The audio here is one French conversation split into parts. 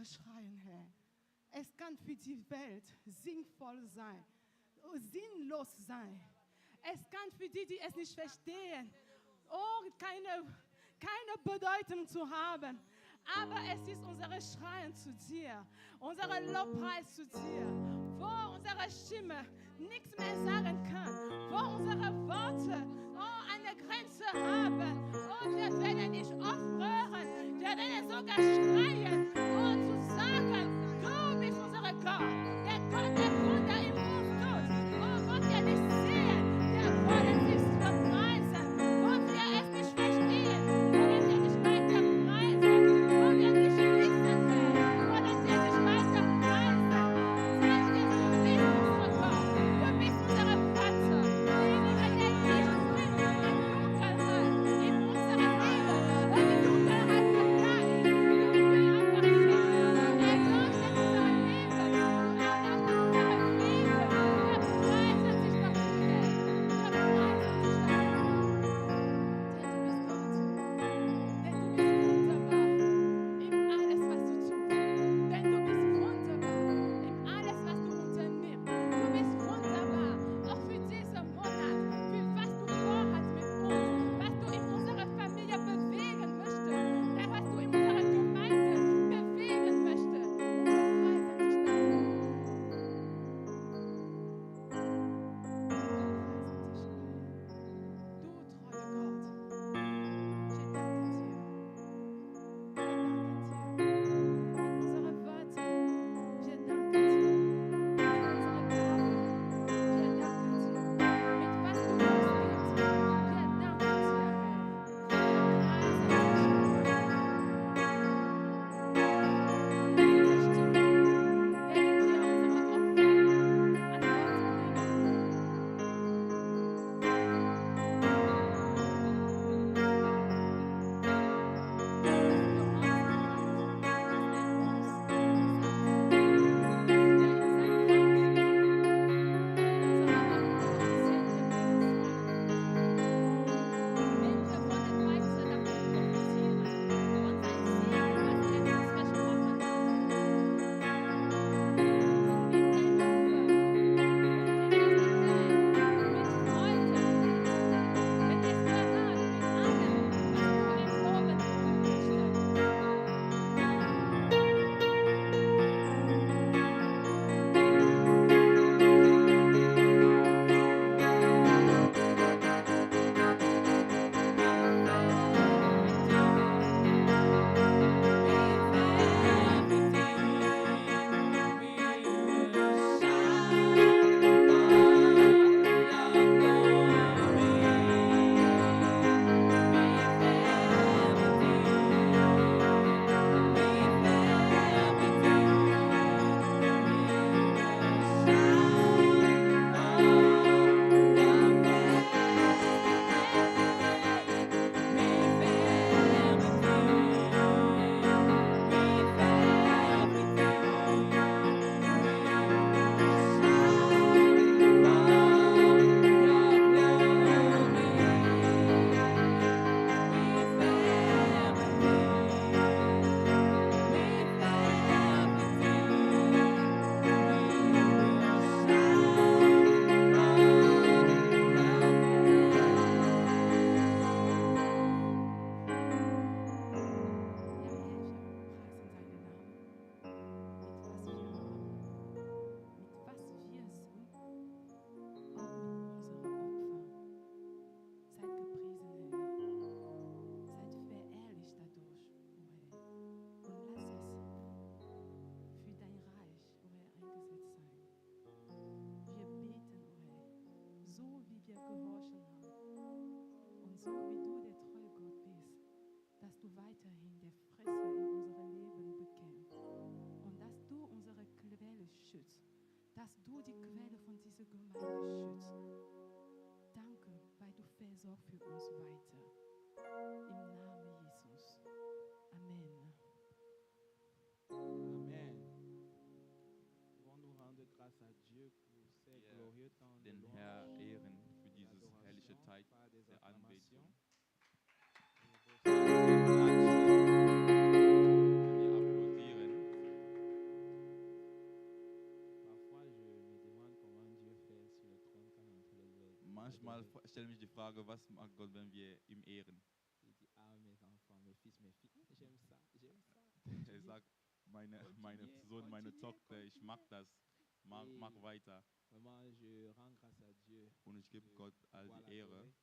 Schreien, Herr. Es kann für die Welt sinnvoll sein, sinnlos sein. Es kann für die, die es nicht verstehen, keine Bedeutung zu haben. Aber es ist unsere Schreien zu dir, unsere Lobpreis zu dir, wo unsere Stimme nichts mehr sagen kann, wo unsere Worte eine Grenze haben. Wir werden nicht aufhören, wir werden sogar schreien, zu sagen, du bist unser Gott, der Gott, der Wunder im uns tut. Gott, wir nicht sehen, wir wollen dich verpreisen, wo wir es nicht verstehen, wollen wir dich weiter preisen, wo wir nicht wissen, wollen wir dich weiter preisen. Sag dir, du bist unser Gott, du bist unser Vater, derjenige, der Licht bringt in Dunkelheit, in unserem Leben, wo die Dunkelheit verbleibt, du einfach schauen, erleuchtet unser Leben, erleuchtet unser Leben, wir preisen dich dafür, wir preisen dich dafür, denn du bist Gott, denn du bist wunderbar in alles, was du tust, denn du bist wunderbar in alles, was du unternimmst, du bist wunderbar, auch für diesen Monat, für was du vorhast mit uns, was du in unserer Familie bewegen möchtest, was du in unserer Gemeinde bewegen möchtest. Und wir preisen dich dafür. Du treuer Gott, wir danken dir. Wir danken dir. Mit unseren Worten, wir danken dir. Mit unserer Gabe, wir danken dir. Mit was du uns gibst, wir danken dir, Herr. Wir preisen dich. Und mit dieser Stimme werden wir unsere Opfer an Gott bringen. dass du weiterhin die Frisse in unserem Leben bekämpfst und dass du unsere Quelle schützt, dass du die Quelle von dieser Gemeinde schützt. Danke, weil du versorgst für uns weiter. Im Namen Jesus. Amen. Amen. Nous allons nous rendre grâce à Dieu pour ces glorieux temps de Den louange, Herr ehren für dieses herrliche d'adoration, Zeit par des der acclamations. Anbetung. Et vos- Wir applaudieren. Manchmal adorer. stelle mich die Frage, was macht Gott, wenn wir ihm ehren? Il dit, ah, mes enfants, mes fils, mes filles, j'aime ça, j'aime ça. Er Continuez. sagt, meine Continuez, Sohn, meine continuez, Tochter, ich mag continuez. das. Mach Et weiter. Vraiment, je rends grâce à Dieu Und ich gebe de Gott all pouvoir die Ehre, l'adorer.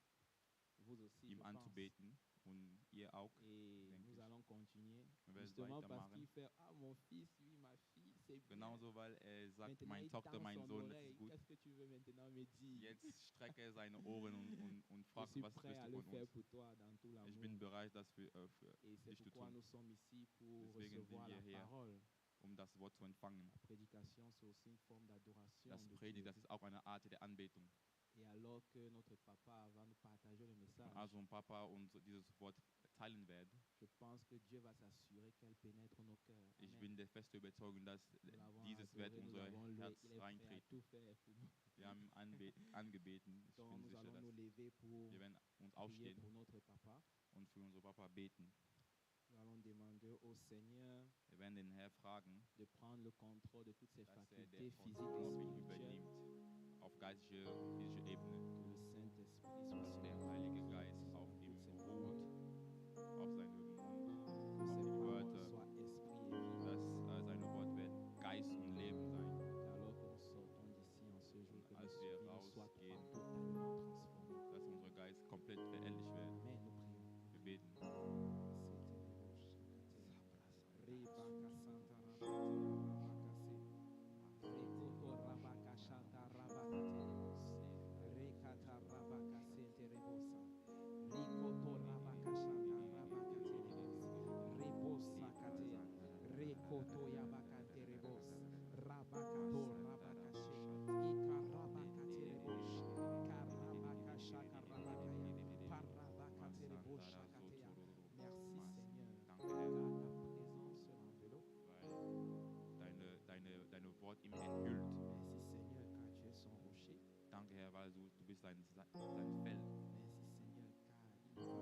Vous aussi, ihm je pense. anzubeten. Und ihr auch, Et denke nous ich. allons continuer. Wir werden Justement parce weitermachen. qu'il fait, ah, mon fils, oui, ma fille, c'est bien. Genauso, weil er sagt, Maintenant, meine il Tochter, tend mein son Sohn, das oreille. ist gut. Qu'est-ce que tu veux maintenant me dire? Jetzt streckt er seine Ohren und Je fragt, suis was prêt willst à du le von faire uns? pour toi dans tout Ich bin l'amour. bereit, das für Et c'est dich zu pourquoi tun, nous sommes ici pour Deswegen sind recevoir wir la hier. parole. um das Wort zu empfangen. La prédication, c'est aussi une forme d'adoration Das de Predigt, Dieu. das ist auch eine Art der Anbetung. Et alors que notre papa va nous partager le Und message, also ein Papa uns dieses Wort teilen wird, je pense que Dieu va s'assurer qu'elle pénètre nos cœurs. ich Amen. bin der festen Überzeugung, dass Nous l'avons dieses wird adoré, nous unser avons loué. Herz Il est prêt à reintreten. tout faire pour nous. Wir haben angebeten. Ich Donc bin nous sicher, allons dass nous lever pour wir werden uns prier aufstehen pour notre papa. und für unseren Papa beten. Nous allons demander au Seigneur Wir werden den Herrn fragen, de prendre le contrôle de toutes ses dass er facultés der physiques Kontrolle auf et ihn spirituelles. übernimmt, auf geistige und physische Ebene. Que le Saint-Esprit soit Dass sur der lui, Heilige Geist sur auf toutes ihm ses ruht, paroles. auf seinem Mund, Que auf ses die paroles Wörter, soient esprit et vie. dass seine Worte werden Geist und Leben sein. Alors que nous sortons d'ici en ce jour, que Als nos wir vies soient rausgehen, totalement transformées. Dass unser Geist komplett veränderlich wird. Amen, nous prions. Wir beten. Deine Wort ihm enthüllt. Merci Seigneur car tu es son rocher. Danke Herr, weil du bist sein Feld. Merci Seigneur car il ne va que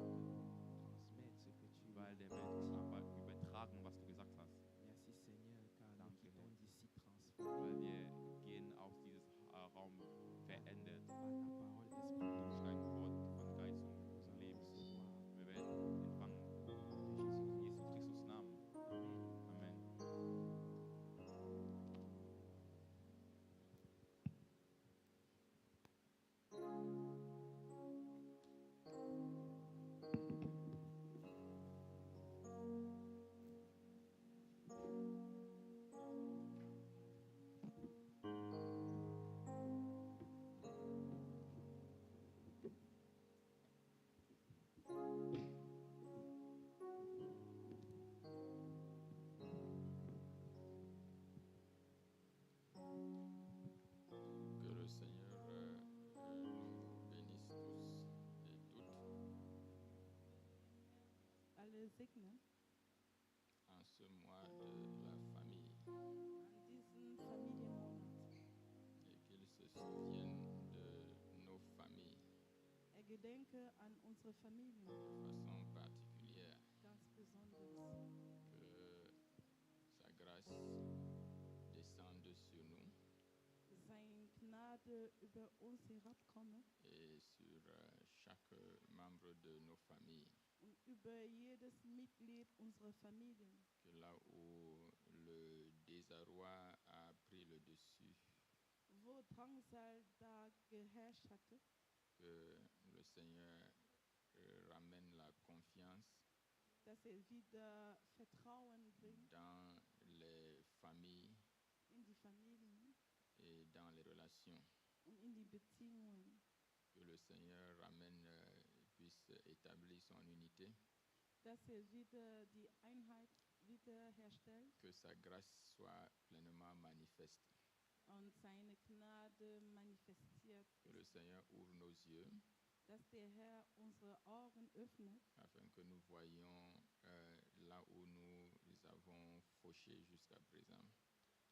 nous transmettre ce que tu Weil lui der as wird uns dit. einfach übertragen, was du gesagt hast. Merci Seigneur car nous Danke, quittons Herr. d'ici transformés Weil wir gehen aus diesem Raum verändert par ta parole esprit. durch dein Wort von Geist Nous und allons Leben. recevoir Wir werden empfangen. au nom de In Jésus-Christ. Jesus Christus Namen. Amen. Amen. Que le Seigneur nous bénisse tous et toutes Alle segnen en ce mois de la famille an diesem Familienmonat. et qu'il se souvienne de nos familles Er gedenke an unsere Familien de façon particulière. ganz besonders. Que sa grâce descende sur nous Sein Gnade über uns herabkomme et sur chaque membre de nos familles. und über jedes Mitglied unserer Familien. Que là où le désarroi a pris le dessus, Wo Drangsal da geherrscht hatte, que le Seigneur ramène la confiance dass er wieder Vertrauen bringt dans les familles in die Familien et dans les relations. und in die Beziehungen. Que le Seigneur ramène, puisse établir son unité. Dass er wieder die Einheit wiederherstellt Que sa grâce soit pleinement manifeste. und seine Gnade manifestiert Que le ist. Seigneur ouvre nos yeux Dass der Herr unsere Augen öffnet, afin que nous voyions là où nous avons fauché jusqu'à présent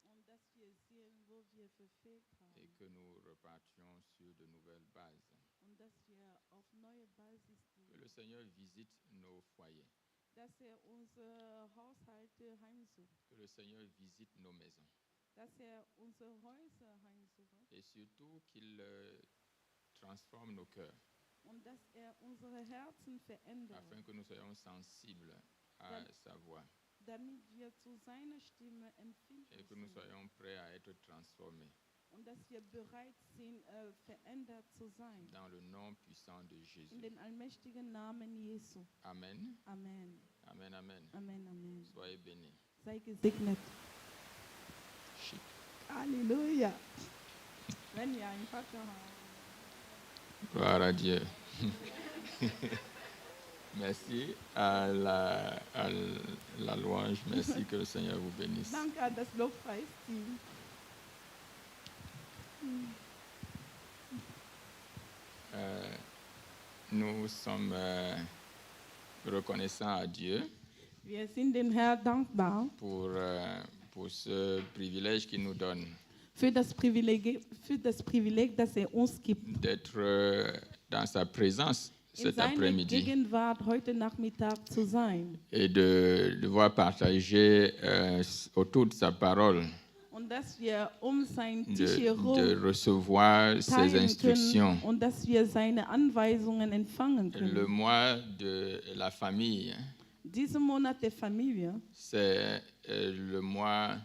und dass wir sehen, wo wir verfehlt et haben. que nous repartions sur de nouvelles bases. Und dass wir auf neue Basis Que gehen. le Seigneur visite nos foyers. Dass er unsere Haushalte heimsucht. Que le Seigneur visite nos maisons. Dass er unsere Häuser heimsucht. Et surtout qu'il transforme nos cœurs und dass unsere Herzen verändert, afin que nous soyons sensibles à sa voix damit wir zu seiner Stimme empfindlich et que nous sind soyons prêts à être transformés und dass wir bereit sind, verändert zu sein. dans le nom puissant de In Jésus. den allmächtigen Namen Jesu. Amen. Amen. Amen, amen. Amen, amen. Soyez bénis. Sei gesegnet. Chic. Halleluja. Wenn wir einen Vater haben. Gloire à Dieu. Merci à la louange. Merci, que le Seigneur vous bénisse. Danke an das Lobpreisteam. Nous sommes reconnaissants à Dieu Wir sind dem Herrn dankbar pour ce privilège qu'il nous donne für das Privileg, das uns gibt, d'être dans sa présence in cet seiner après-midi Gegenwart heute Nachmittag zu sein et de devoir partager autour de sa parole, und dass wir sein Tisch de herum recevoir ses teilen instructions. können und dass wir seine Anweisungen empfangen Le können. mois de la famille, Diesen Monat der Familie c'est le mois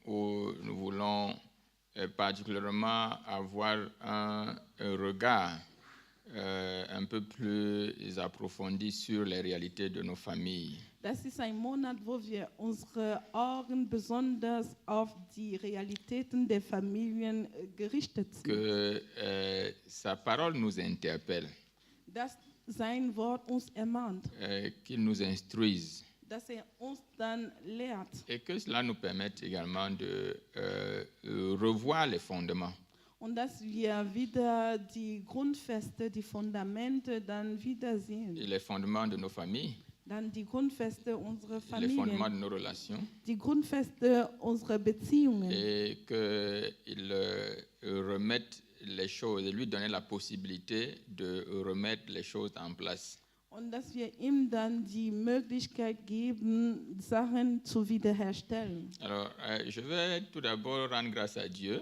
où nous voulons particulièrement avoir un regard un peu plus approfondi sur les réalités de nos familles. Das ist ein Monat, wo wir unsere Augen besonders auf die Realitäten der Familien gerichtet sind. Que sa parole nous interpelle, Dass sein Wort uns ermahnt, qu'il nous instruise dass uns dann lehrt et que cela nous permette également de revoir les fondements. und dass wir wieder die Grundfeste, die Fundamente dann wiedersehen. Et les fondements de nos familles, Dann die Grundfeste unserer les fondements Familien, de nos relations, die Grundfeste unserer Beziehungen. et qu'il remette les choses, et lui donner la possibilité de remettre les choses en place. Und dass wir ihm dann die Möglichkeit geben, Sachen zu wiederherstellen. Alors, je vais tout d'abord rendre grâce à Dieu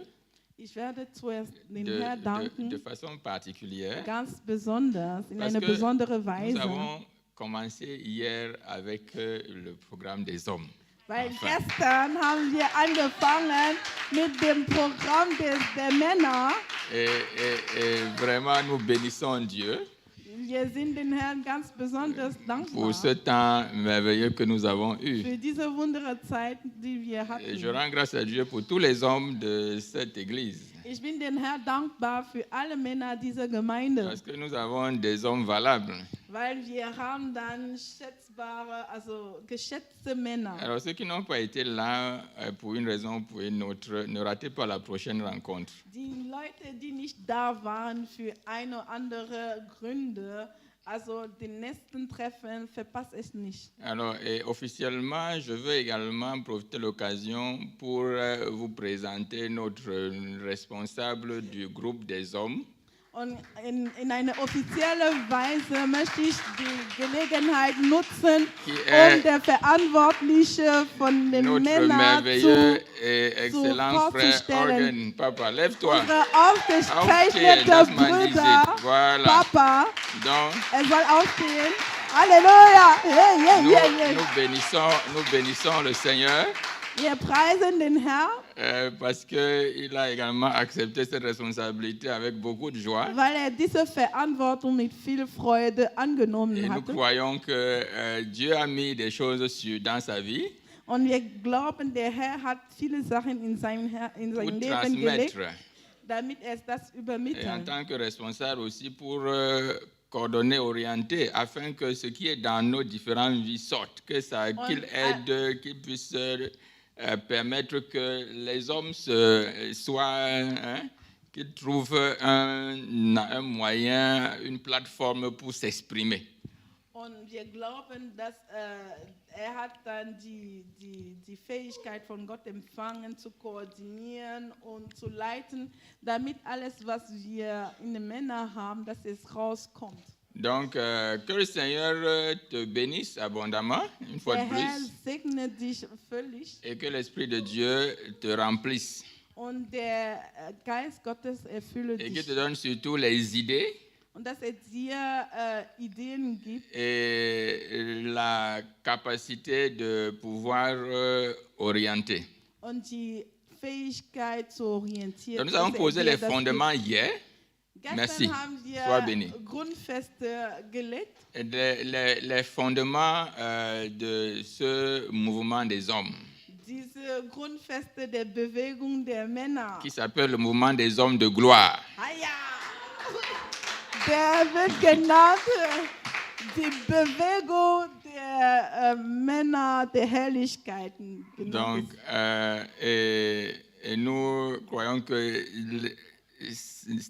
Ich werde zuerst den Herrn danken, de façon particulière. ganz besonders, in Parce eine que besondere Nous Weise. avons commencé hier avec le programme des hommes. Weil Enfin, gestern haben wir angefangen mit dem Programm der Männer. et vraiment, nous bénissons Dieu Wir sind den Herrn ganz besonders dankbar pour ce temps merveilleux que nous avons eu. für diese wunderbare Zeit, die wir Et je hatten. rends grâce à Dieu pour tous les hommes de cette église. Ich bin den Herrn dankbar für alle Männer dieser Gemeinde, Parce que nous avons des hommes valables. weil wir haben dann schätzbare, also geschätzte Männer. Alors, ceux qui n'ont pas été là pour une raison ou pour une autre, ne ratez pas la prochaine rencontre. Die Leute, die nicht da waren für eine oder andere Gründe, also den nächsten Treffen verpasst es nicht. Alors, et officiellement, je veux également profiter de l'occasion pour vous présenter notre responsable du groupe des hommes. Und in einer offiziellen Weise möchte ich die Gelegenheit nutzen, der Verantwortliche von den Notre Männern merveilleux et excellent frère vorzustellen. Organ. Papa, lève-toi. unsere Aufstehen, ausgezeichnete das man nicht Brüder, sieht. Voilà. Papa, Donc, soll aufstehen. Halleluja! Hey, hey, nous, hey, hey. nous bénissons le Seigneur Wir preisen den Herrn, parce qu'il a également accepté cette responsabilité avec beaucoup de joie. weil diese Verantwortung mit viel Freude Et angenommen nous hatte. croyons que Dieu a mis des choses dans sa vie Und wir glauben, der Herr hat viele Sachen in sein pour Leben gelegt, transmettre. damit er das Et en übermittelt. tant que responsable aussi pour coordonner, orienter, afin que ce qui est dans nos différentes vies sorte, qu'il aide, qu'il puisse permettre que les hommes qu'ils trouvent un moyen, une plateforme pour s'exprimer. Und wir glauben, dass hat dann die Fähigkeit von Gott empfangen, zu koordinieren und zu leiten, damit alles, was wir in den Männern haben, dass es rauskommt. Donc, que le Seigneur te bénisse abondamment, une fois Der de Herr plus, segne dich völlig et que l'Esprit de Dieu te remplisse. Und der Geist Gottes erfülle et qui te dich. donne surtout les idées Und dass dir Ideen gibt et la capacité de pouvoir orienter. und die Fähigkeit zu orientieren. Donc nous avons posé les fondements hier. Merci. Gestern haben Sois béni. wir Grundfeste gelegt. Les fondements de ce mouvement des hommes, Diese Grundfeste der Bewegung der Männer. qui s'appelle le mouvement des hommes de gloire. Der wird genannt die Bewegung der Männer der Herrlichkeiten. Donc, et nous croyons que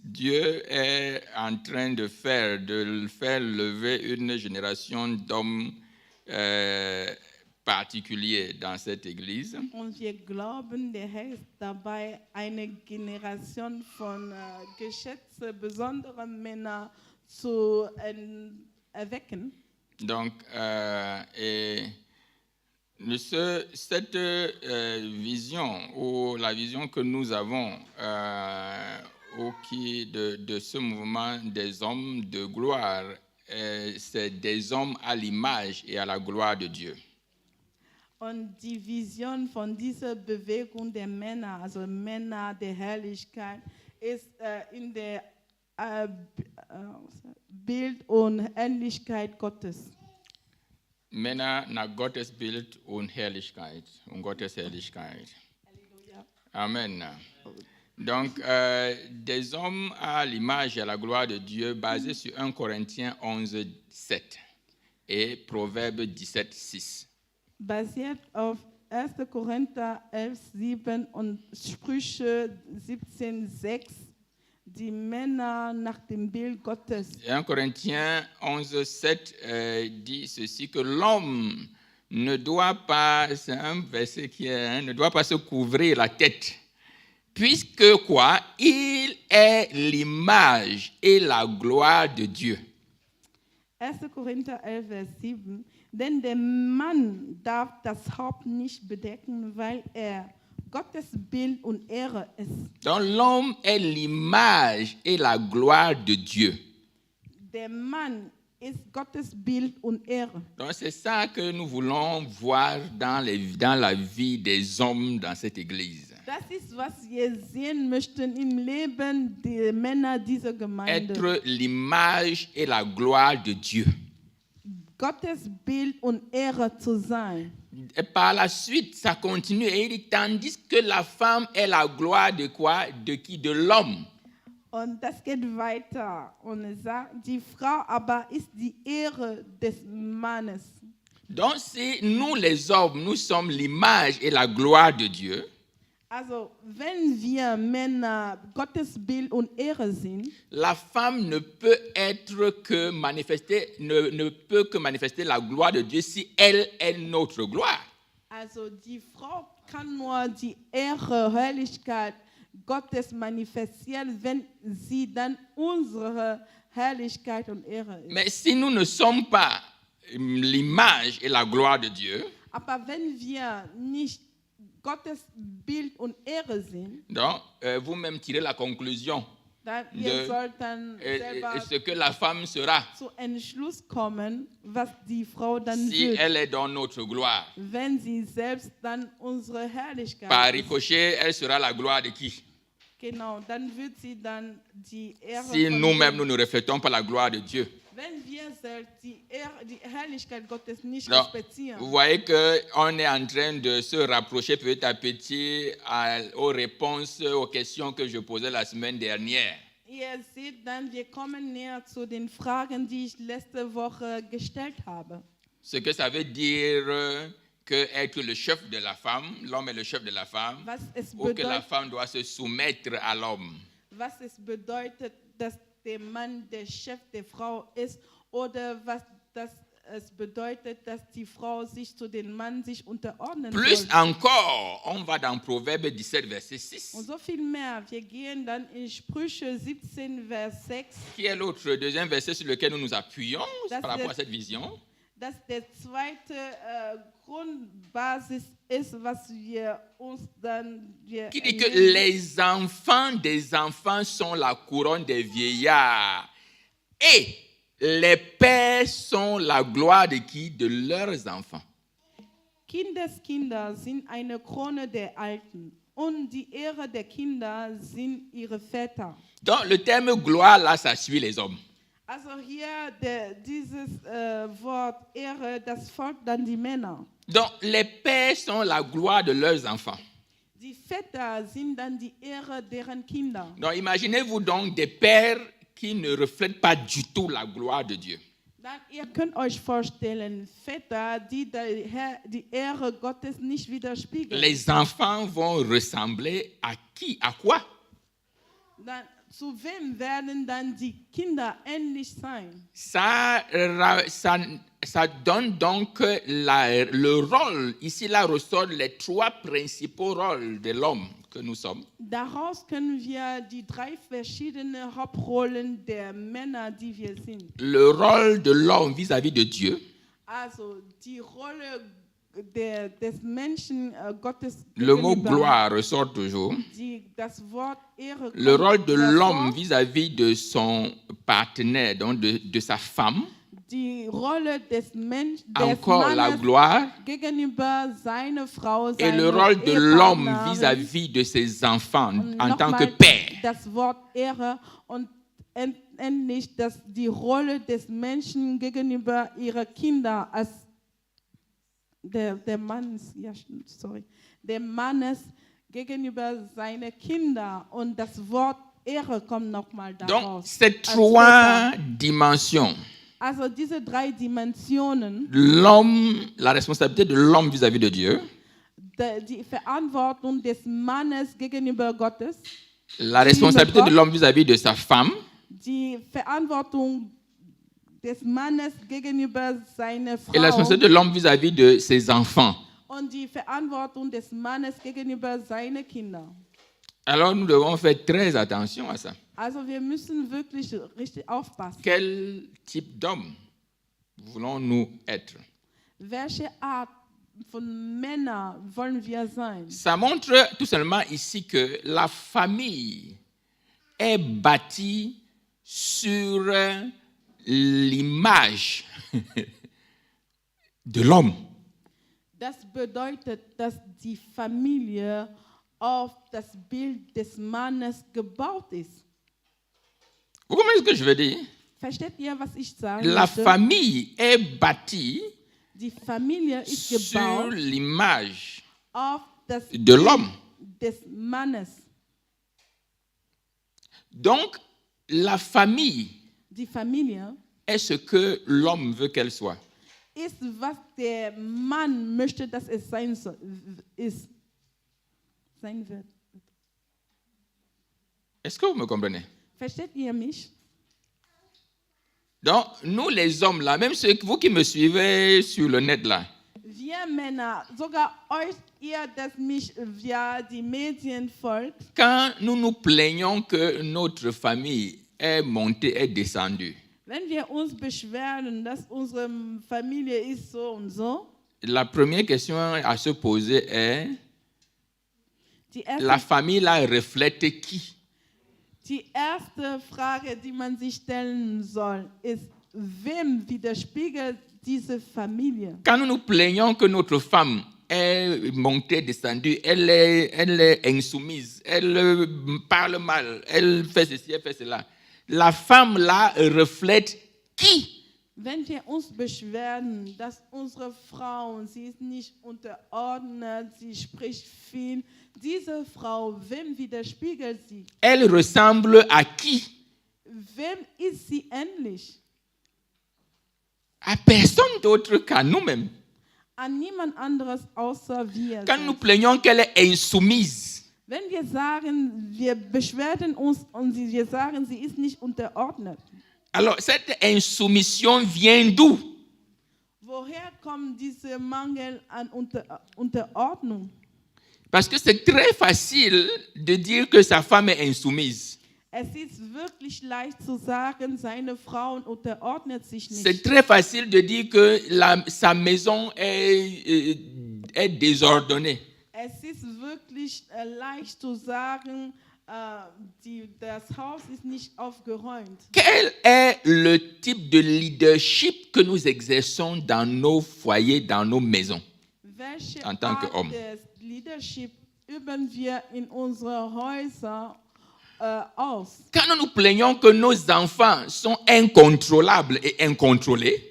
Dieu est en train de faire lever une génération d'hommes particuliers dans cette église. Und wir glauben, der Herr ist dabei, eine Generation von geschätzten, besonderen Männern zu erwecken. Donc, et cette vision, ou la vision que nous avons de ce mouvement des hommes de gloire, c'est des hommes à l'image et à la gloire de Dieu. Und die Vision von dieser Bewegung der Männer, also Männer der Herrlichkeit, ist in der Bild und Ähnlichkeit Gottes. Männer nach Gottes Bild und Herrlichkeit, und Gottes Herrlichkeit. Halleluja. Amen. Donc, des hommes à l'image et à la gloire de Dieu, basés sur 1 Corinthiens 11, 7 et Proverbes 17, 6. Basiert auf 1. Korinther 11, 7 und Sprüche 17, 6, die Männer nach dem Bild Gottes. 1 Corinthiens 11, 7 dit ceci, que l'homme ne doit pas, c'est un verset qui est, ne doit pas se couvrir la tête, puisque quoi? Il est l'image et la gloire de Dieu. 1. Korinther 11, Vers 7. Denn der Mann darf das Haupt nicht bedecken, weil Gottes Bild und Ehre ist. Donc l'homme est l'image et la gloire de Dieu. Der Mann ist Gottes Bild und Ehre. Donc c'est ça que nous voulons voir dans la vie des hommes dans cette église. Das ist, was wir sehen möchten im Leben der Männer dieser Gemeinde. Être l'image et la gloire de Dieu. Gottes Bild und Ehre zu sein. Et par la suite, ça continue et il dit, tandis que la femme est la gloire de quoi? De qui? De l'homme. Und das geht weiter und es sagt, die Frau aber ist die Ehre des Mannes. Donc si nous les hommes, nous sommes l'image et la gloire de Dieu, Also, wenn wir Männer Gottes Bild und Ehre sind, la femme ne peut que manifester la gloire de Dieu si elle est notre gloire. also die Frau kann nur die Ehre, Herrlichkeit Gottes manifestieren, wenn sie dann unsere Herrlichkeit und Ehre ist. Mais si nous ne sommes pas l'image et la gloire de Dieu, Aber wenn wir nicht Gottes Bild und Ehre sind, donc vous-même tirez la conclusion dann ihr sollt dann selber ce que la femme sera zu Entschluss kommen, was die Frau dann si wird, elle est dans notre gloire. wenn sie selbst dann unsere Herrlichkeit Par ist. ricochet, elle sera la gloire de qui? Genau, dann wird sie dann die Ehre Si von nous-mêmes, dem, nous ne reflétons pas la gloire de Dieu. wenn wir selbst die Herrlichkeit Gottes nicht Donc, vous respektieren. voyez qu'on est en train de se rapprocher petit à petit aux réponses aux questions que je posais la semaine dernière. Ihr seht dann, wir kommen näher zu den Fragen, die ich letzte Woche gestellt habe. Ce que ça veut dire que être le chef de la femme, l'homme est le chef de la femme, Was es ou que la bedeutet, femme doit se soumettre à l'homme. was es bedeutet, dass der Mann der Chef der Frau ist, oder was es bedeutet, dass die Frau sich zu dem Mann sich unterordnen Plus soll. encore, on va dans Proverbe 17, verset 6. Und so viel mehr. Wir gehen dann in Sprüche 17, Vers 6. Qui est l'autre deuxième verset sur lequel nous nous appuyons Das par rapport à ist- cette vision? Das ist der zweite Grundbasis ist, was wir uns dann Qui dit que les enfants des enfants sont la couronne des vieillards et les pères sont la gloire de qui? De leurs enfants. Kindeskinder sind eine Krone der Alten und die Ehre der Kinder sind ihre Väter. Donc le terme gloire là, ça suit les hommes. Also hier dieses Wort Ehre, das folgt dann die Männer. Donc les pères sont la gloire de leurs enfants. Die Väter sind dann die Ehre deren Kinder. Donc imaginez-vous donc des pères qui ne reflètent pas du tout la gloire de Dieu. Dann, ihr könnt euch vorstellen, Väter, die die Ehre Gottes nicht widerspiegeln. Les enfants vont ressembler à qui? À quoi? Dann, zu wem werden dann die Kinder ähnlich sein? Ça donne donc le rôle. Ici, là ressort les trois principaux rôles de l'homme que nous sommes. Daraus können wir die 3 verschiedenen Hauptrollen der Männer, die wir sind. Le rôle de l'homme vis-à-vis de Dieu. Also die Rolle des Menschen Gottes. Le mot gloire ressort toujours. Das Wort Ehre. Le rôle de l'homme vis-à-vis de son partenaire, donc de sa femme. Die Rolle des Menschen, encore la gloire, gegenüber seiner Frau, et le rôle de l'homme vis-à-vis de ses enfants en tant que père. Das Wort Ehre und endlich die Rolle des Menschen gegenüber ihren Kindern als der Mannes gegenüber seinen Kindern und das Wort Ehre kommt nochmal daraus. Donc ces 3 dimensions. Also diese 3 Dimensionen. L'homme, la responsabilité de l'homme vis-à-vis de Dieu. Die Verantwortung des Mannes gegenüber Gottes. La responsabilité de l'homme vis-à-vis de sa femme. Die Verantwortung des Mannes gegenüber seiner Frau. Et la responsabilité de l'homme vis-à-vis de ses enfants. Und die Verantwortung des Mannes gegenüber seinen Kindern. Alors nous devons faire très attention à ça. Also wir müssen wirklich richtig aufpassen. Quel type d'homme voulons-nous être? Welche Art von Männern wollen wir sein? Ça montre tout simplement ici que la famille est bâtie sur l'image de l'homme. Das bedeutet, dass die Familie auf das Bild des Mannes gebaut ist. Vous comprenez ce que je veux dire? Versteht ihr, was ich sage? La famille est bâtie die Familie ist sur gebaut l'image auf das de l'homme. Des Mannes. Donc, la famille die Familie est ce que l'homme veut qu'elle soit. Ist, was der Mann möchte, dass es sein wird. Est-ce que vous me comprenez? Versteht ihr mich? Donc, nous les hommes là, même ceux, vous qui me suivez sur le net là, wir Männer, sogar euch, ihr, das mich via die Medien folgt, quand nous nous plaignons que notre famille est montée, est descendue, wenn wir uns beschweren, dass unsere Familie ist so und so, la première question à se poser est, die erste, la famille là reflète qui? Die erste Frage, die man sich stellen soll, ist, wem widerspiegelt diese Familie? Quand nous nous plaignons que notre femme est montée, descendue, elle est insoumise, elle parle mal, elle fait ceci, elle fait cela. La femme là reflète qui? Wenn wir uns beschweren, dass unsere Frau, sie ist nicht unterordnet, sie spricht viel, diese Frau, wem widerspiegelt sie? Elle ressemble à qui? Wem ist sie ähnlich? À personne d'autre qu'à nous-mêmes. An niemand anderes außer wir. Quand nous plaignons qu'elle est insoumise, wenn wir sagen, wir beschweren uns und wir sagen, sie ist nicht unterordnet. Alors, cette insoumission vient d'où? Woher kommt dieser Mangel an Unterordnung? Parce que c'est très facile de dire que sa femme est insoumise. Es ist wirklich leicht zu sagen, seine Frau unterordnet sich C'est nicht. très facile de dire que sa maison est désordonnée. Es ist wirklich leicht zu sagen, das Haus ist nicht aufgeräumt. Quel est le type de leadership que nous exerçons dans nos foyers, dans nos maisons? Welche En tant Art qu'homme. des Leadership üben wir in unseren Häusern aus? Quand nous nous plaignons que nos enfants sont incontrôlables et incontrôlés,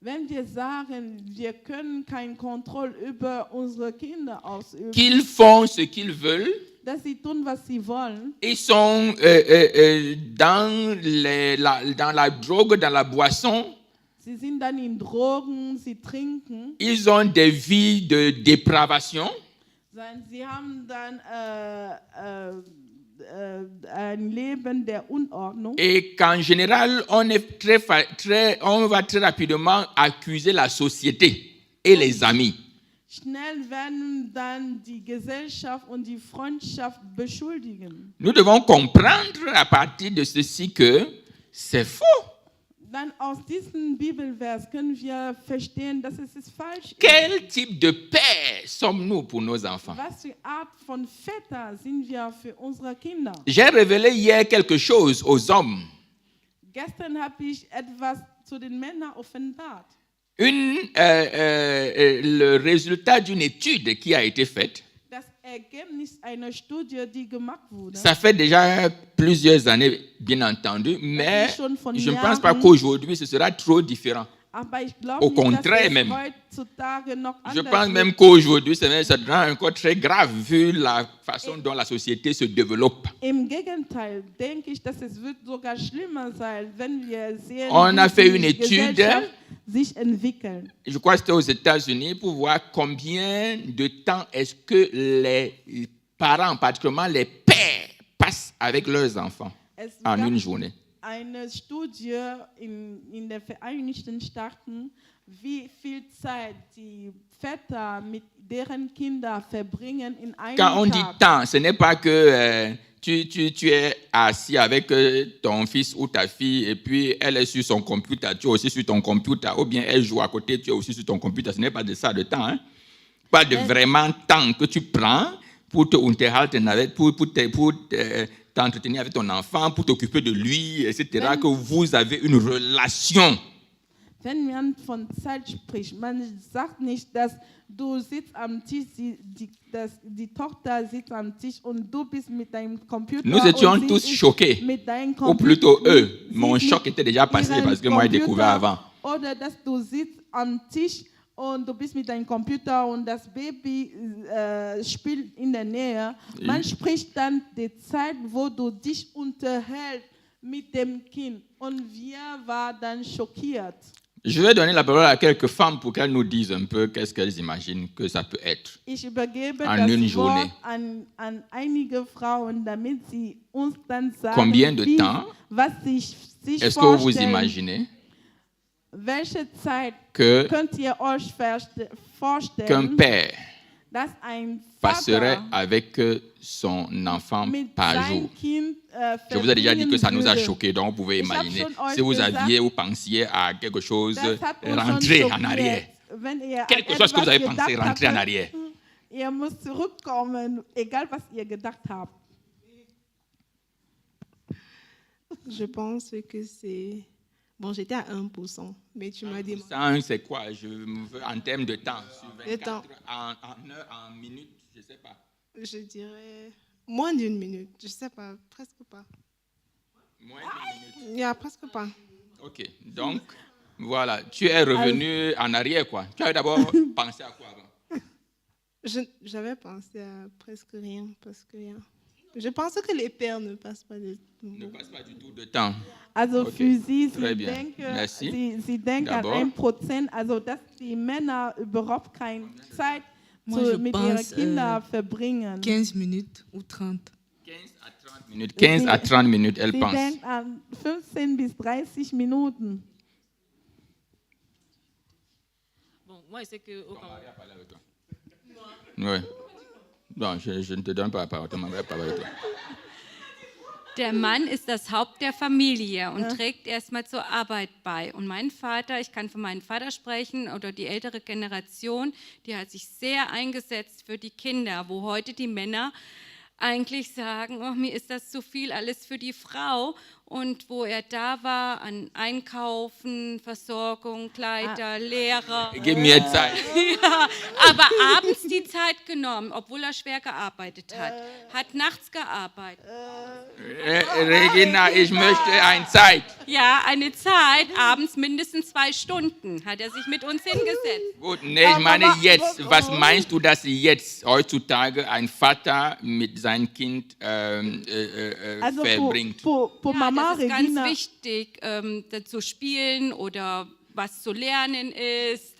Wenn wir sagen, wir können keine Kontrolle über unsere Kinder ausüben, qu'ils font ce qu'ils veulent, dass sie tun, was sie wollen, ils sont dans la drogue, dans la boisson, sie sind dann in Drogen, sie trinken, ils ont des vies de dépravation, sie haben dann ein Leben der Unordnung. et qu'en général, on va très rapidement accuser la société et les amis. Schnell werden dann die Gesellschaft und die Freundschaft beschuldigen. Nous devons comprendre à partir de ceci que c'est faux. Dann aus diesem Bibelvers können wir verstehen, dass es ist falsch ist. Quel type de père sommes-nous pour nos enfants? Was für Art von Väter sind wir für unsere Kinder? J'ai révélé hier quelque chose aux hommes. Gestern habe ich etwas zu den Männern offenbart. Le résultat d'une étude qui a été faite, Das Ergebnis einer Studie, die gemacht wurde. ça fait déjà plusieurs années, bien entendu, mais je ne pense pas qu'aujourd'hui ce sera trop différent. Aber ich glaube Au nicht, contraire dass es même. heutzutage noch Je anders pense wird. même qu'aujourd'hui, ça devient encore très grave vu la façon dont la société se développe. Im Gegenteil, denke ich, dass es wird sogar schlimmer sein, wenn wir sehen, On a fait wie une die étude. Gesellschaft sich entwickelt. Je crois que c'était aux États-Unis pour voir combien de temps est-ce que les parents, particulièrement les pères, passent avec leurs enfants Es en gab une journée. eine Studie in den Vereinigten Staaten, wie viel Zeit die Väter mit deren Kindern verbringen in einem Quand on dit Tag. temps, ce n'est pas que tu es assis avec ton fils ou ta fille et puis elle est sur son computer, tu es aussi sur ton computer, ou bien elle joue à côté, tu es aussi sur ton computer. Ce n'est pas de ça de temps. Hein? Pas de vraiment temps que tu prends pour te unterhalten avec, pour t'entretenir avec ton enfant, pour t'occuper de lui, etc., que vous avez une relation. Wenn man von Zeit spricht, man sagt nicht, dass du sitzt am Tisch, die Tochter sitzt am Tisch und du bist mit deinem Computer. Nous étions und sie tous ist choqués, mit deinem ou plutôt eux. Mon sie choc mit était déjà passé ihrem parce que moi, j'ai découvert Computer. avant. Oder dass du sitzt am Tisch und du bist mit deinem Computer und das Baby spielt in der Nähe. Man spricht dann die Zeit, wo du dich unterhältst mit dem Kind. Und wir waren dann schockiert. Je vais donner la parole à quelques femmes pour qu'elles nous disent un peu qu'est-ce qu'elles imaginent que ça peut être. Ich übergebe En une das Wort journée. an einige Frauen, damit sie uns dann sagen, Combien de temps was sie sich est-ce que vous vous vorstellen. imaginez Welche Zeit que könnt ihr euch qu'un vorstellen, père dass ein passerait Vater avec son enfant mit par jour? seinem Kind Je vous ai déjà dit que ça nous a verbringen choqués, donc vous pouvez Ich hab imaginer. schon euch Si vous gesagt, aviez ou pensiez à quelque chose, würde. Das hat uns schon rentrez en schockiert. arrière. Wenn ihr Quelque an chose que vous avez etwas pensé, gedacht rentrez en habt, arrière. ihr müsst zurückkommen, egal was ihr gedacht habt. Je pense que c'est... Bon, j'étais à 1%, mais tu m'as dit... Ça, c'est quoi? Je me veux en termes de temps, sur 24, Le temps. en heure, en minutes, je ne sais pas. Je dirais moins d'une minute, je sais pas, presque pas. Moins d'une minute. Il y a presque pas. Ok, donc voilà, tu es revenu en arrière, quoi. Tu avais d'abord pensé à quoi avant? J'avais pensé à presque rien, je pense que les pères ne passent pas de Ne passe pas du tout de temps. Also Okay, für sie, très bien. Merci. sie denken an D'abord. 1%, also dass die Männer überhaupt keine Zeit Moi, je mit ihren pense, Kindern verbringen. 15 minutes ou 30. 15 à 30 minutes. 15 à 30 minutes, elle Sie pense. denken an 15 bis 30 Minuten. Bon, moi, je sais que au Cameroun, Oui. Non, je ne te donne pas la parole. Tu m'en pas avec toi. Der Mann ist das Haupt der Familie und trägt erstmal zur Arbeit bei. Und mein Vater, ich kann von meinem Vater sprechen, oder die ältere Generation, die hat sich sehr eingesetzt für die Kinder, wo heute die Männer eigentlich sagen, oh, mir ist das zu viel, alles für die Frau. Und wo er da war, an Einkaufen, Versorgung, Kleider, Lehrer. Gib mir Zeit. Ja, aber abends die Zeit genommen, obwohl er schwer gearbeitet hat nachts gearbeitet. Regina, ich möchte eine Zeit. Ja, eine Zeit, abends mindestens 2 Stunden hat er sich mit uns hingesetzt. Gut, nee, ich meine jetzt, was meinst du, dass jetzt heutzutage ein Vater mit seinem Kind Also verbringt? für Mama Das ist Regina, ganz wichtig, zu spielen oder was zu lernen ist.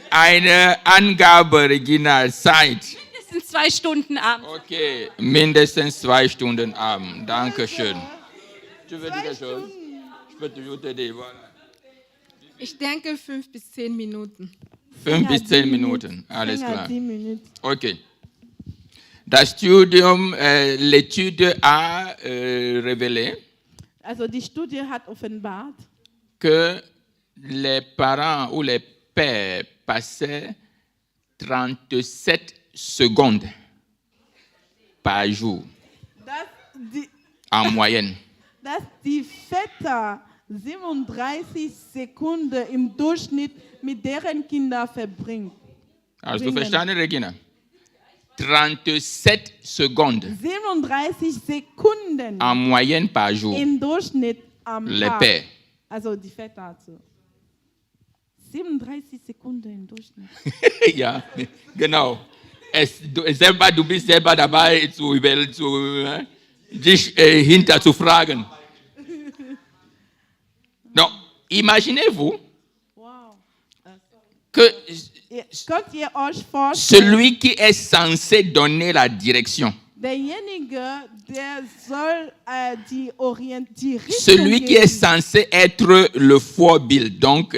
Eine Angabe, Regina, Zeit. Mindestens 2 Stunden abends. Okay, mindestens 2 Stunden Abend. Dankeschön. Tu veux dire quelque chose? Je peux toujours t'aider, voilà. Ich denke 5 bis 10 Minuten. 5 bis 10 Minuten, alles länger klar. 10 Minuten. Ok. Das Studium, l'étude a révélé Also die Studie hat offenbart, que les parents ou les pères passaient 37 secondes par jour en moyenne. dass die Väter 37 Sekunden im Durchschnitt mit deren Kindern verbringen. Hast du verstanden, Regina? 37 secondes 37 Sekunden en moyenne par jour, im Durchschnitt am les Tag. pères. Also die Väter. Also. 37 Sekunden im Durchschnitt. Ja, genau. Du bist selber dabei, dich hinter zu fragen. Donc, imaginez-vous Wow. que Könnt ihr euch vorstellen, celui qui est censé donner la direction, derjenige, der soll die Richtung celui qui geben, est censé être le Vorbild, donc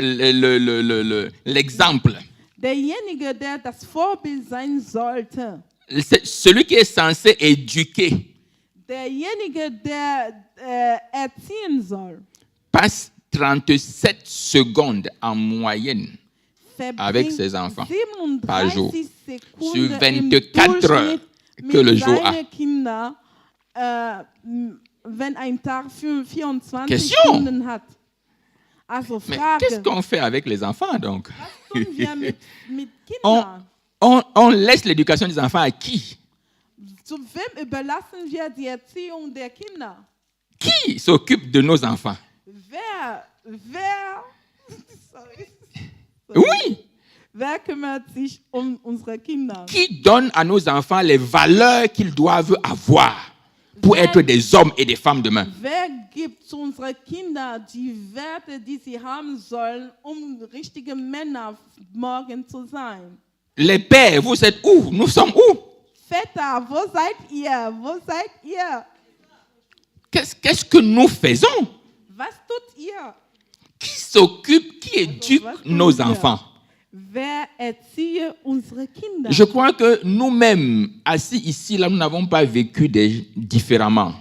l'exemple, derjenige, der das Vorbild sein sollte, celui qui est censé éduquer, derjenige, der erziehen soll, passe 37 secondes en moyenne avec verbringt ses enfants 37 par jour. Sekunden Sur im 24 heures Durchschnitt que le mit jour a. seinen Kindern, wenn ein Tag 24 Question. Stunden hat. Also Mais Frage, qu'est-ce qu'on fait avec les enfants donc? was tun wir mit on, Kindern? on laisse l'éducation des enfants à qui? Zu wem überlassen wir die Erziehung der Kinder? Qui s'occupe de nos enfants? Wer, sorry. Oui. Wer kümmert sich um unsere Kinder? Qui donne à nos enfants les valeurs qu'ils doivent avoir pour être des hommes et des femmes demain? Wer gibt zu unseren Kindern die Werte, die sie haben sollen, um richtige Männer morgen zu sein? Les pères, vous êtes où? Nous sommes où? Väter, wo seid ihr? Wo seid ihr? Qu'est-ce que nous faisons? Was tut ihr? Qui s'occupe, qui éduque was nos tun wir? enfants? Wer erziehe unsere Kinder? Je crois que nous-mêmes, assis ici, là, nous n'avons pas vécu différemment.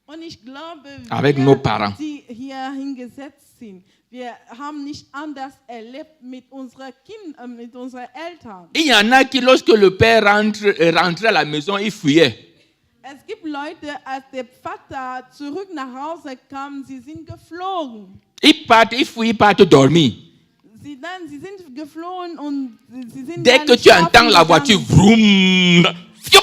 Und ich glaube, Avec wir, nos parents. die hier hingesetzt sind, wir haben nicht anders erlebt mit unseren Kindern, mit unseren Eltern. Il y en a qui, lorsque le père rentrait à la maison, il fuyait. Es gibt Leute, als der Vater zurück nach Hause kam, sie sind geflogen. Ils fuient, ils partent dormir. Sie sind geflohen und sie sind Dès dann que tu schlafen entends la gegangen. voiture, vroom, fiou,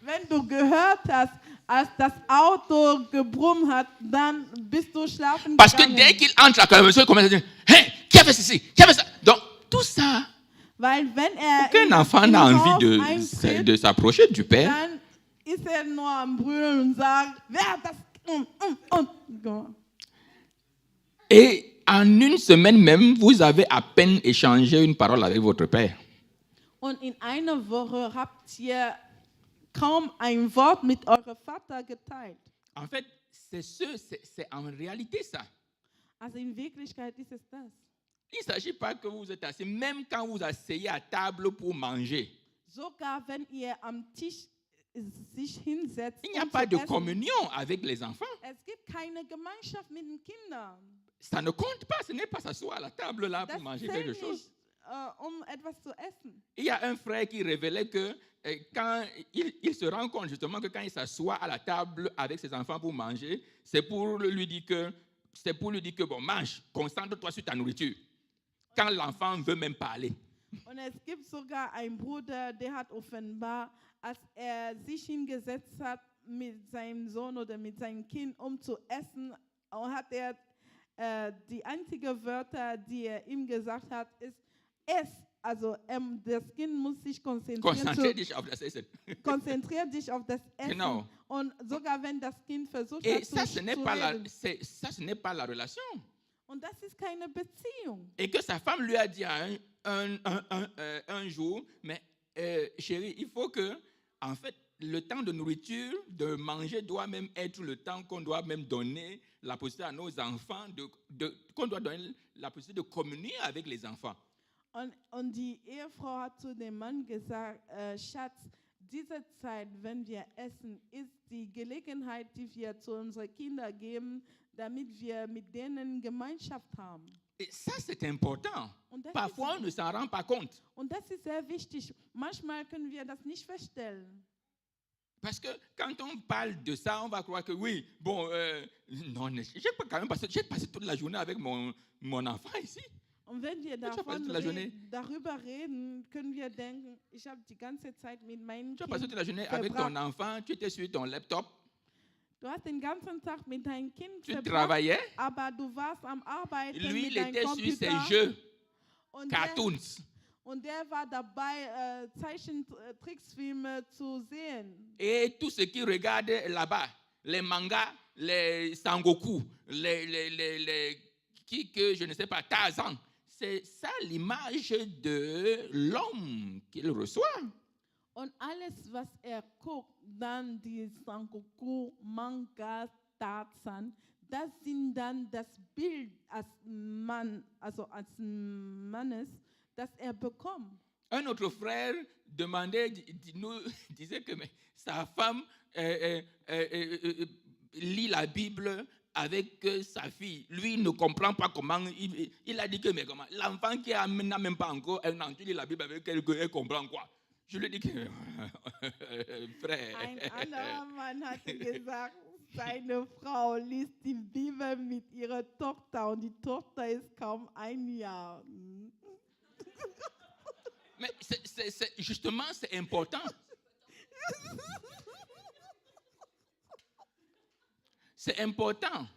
Wenn du gehört hast, als das Auto gebrummt hat, dann bist du schlafen parce que gegangen. dès qu'il entre à la maison, il commence à dire, hey, qui a fait ceci, qui a fait ça? Donc, tout ça, Weil wenn er aucun enfant n'a ins envie Haus eintritt, de s'approcher du père. dann ist er nur am Brüllen und sagt, wer hat das gemacht? Et en une semaine même, vous avez à peine échangé une parole avec votre père. Und in einer Woche habt ihr kaum ein Wort mit eurem Vater geteilt. En fait, c'est en réalité ça. Also in Wirklichkeit ist es das. Il ne s'agit pas que vous êtes assis, même quand vous asseyez à table pour manger. Sogar wenn ihr am Tisch sich hinsetzt. Il n'y a um pas zu de essen. communion avec les enfants. Es gibt keine Gemeinschaft mit den Kindern. Ça ne compte pas, ce n'est pas s'asseoir à la table là Das pour manger zählt quelque chose. nicht, etwas zu essen. Il y a un frère qui révélait que quand il se rend compte justement que quand il s'assoit à la table avec ses enfants pour manger, c'est pour lui dire que bon, mange, concentre-toi sur ta nourriture. Quand l'enfant veut même parler. Und es gibt sogar einen Bruder, der hat offenbar, als sich hingesetzt hat mit seinem Sohn oder mit seinem Kind, zu essen, hat die einzige Wörter, die ihm gesagt hat, ist, ess. Also das Kind muss sich Konzentrier dich auf das Essen. Konzentrier dich auf das Essen. Genau. Und sogar wenn das Kind versucht Et hat ça, zu ce reden. n'est pas la relation. Und das ist keine Beziehung. Et que sa femme lui a dit un jour, mais chérie, il faut que, en fait, le temps de nourriture, de manger, doit même être le temps qu'on doit même donner la possibilité à nos enfants, qu'on doit donner la possibilité de communier avec les enfants. Und die Ehefrau hat zu dem Mann gesagt, Schatz, diese Zeit, wenn wir essen, ist die Gelegenheit, die wir zu unseren Kindern geben, damit wir mit denen Gemeinschaft haben. Et ça, c'est important. Und das Parfois, on ne s'en rend pas compte. Und das ist sehr wichtig. Manchmal können wir das nicht feststellen. Parce que quand on parle de ça, on va croire que oui, bon, non, j'ai quand même passé toute la journée avec mon enfant ici. Und wenn wir darüber reden, können wir denken, ich habe die ganze Zeit mit meinem Tu as passé toute la journée Kind avec ton enfant, tu étais sur ton laptop, Du hast den ganzen Tag mit deinem Kind tu verbracht, travaillais, aber du warst am Arbeiten lui, mit il deinem était sur Computer. ses jeux, Und cartoons. der war dabei, Zeichentricksfilme zu sehen. Et tout ce qu'il regarde là-bas, les mangas, les Sangoku, que je ne sais pas, Tarzan, c'est ça l'image de l'homme qu'il reçoit. Und alles, was guckt, dann die Sangoku, Mangas, Tarzan, das sind dann das Bild als Mann, also als Mannes, das bekommt. Un autre frère disait que sa femme lit la Bible avec sa fille. Lui ne comprend pas comment. Il a dit que mais comment l'enfant qui n'a même pas encore un an, tu lis la Bible avec elle, elle comprend quoi? Je lui ai dit que frère. Ein anderer Mann hatte gesagt, seine Frau liest die Bibel mit ihrer Tochter und die Tochter ist kaum ein Jahr. Mais justement, c'est important. C'est important.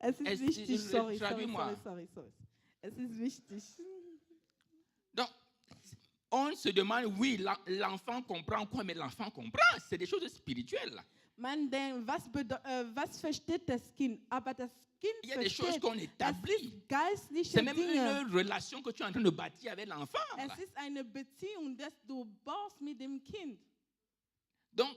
Es ist wichtig, sorry. Es ist wichtig. Donc, on se demande, oui, l'enfant comprend quoi, mais l'enfant comprend. C'est des choses spirituelles. Man denkt, was versteht das Kind? Aber das Kind Il y a des choses versteht, qu'on établit. C'est même Dinge. une relation que tu es en train de bâtir avec l'enfant. Es ist eine Beziehung, die du baust mit dem Kind. Donc,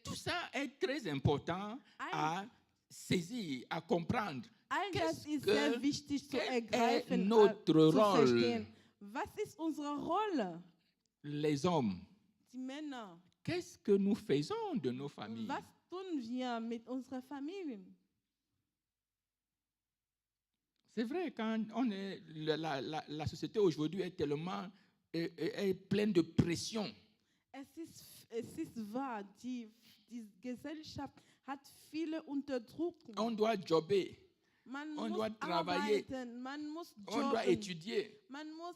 tout ça est très important à saisir, à comprendre. All das ist sehr wichtig zu ergreifen, notre zu rôle? verstehen. Was ist unsere Rolle? Les hommes, Die Männer. qu'est-ce que nous faisons de nos familles? Was tun wir mit unseren Familien? C'est vrai, quand on est, la société aujourd'hui est tellement est pleine de pression. Es ist wahr, die Gesellschaft hat viele Unterdrückung. On doit jobber, Man on muss doit travailler, arbeiten, man muss on doit jobben, étudier. man muss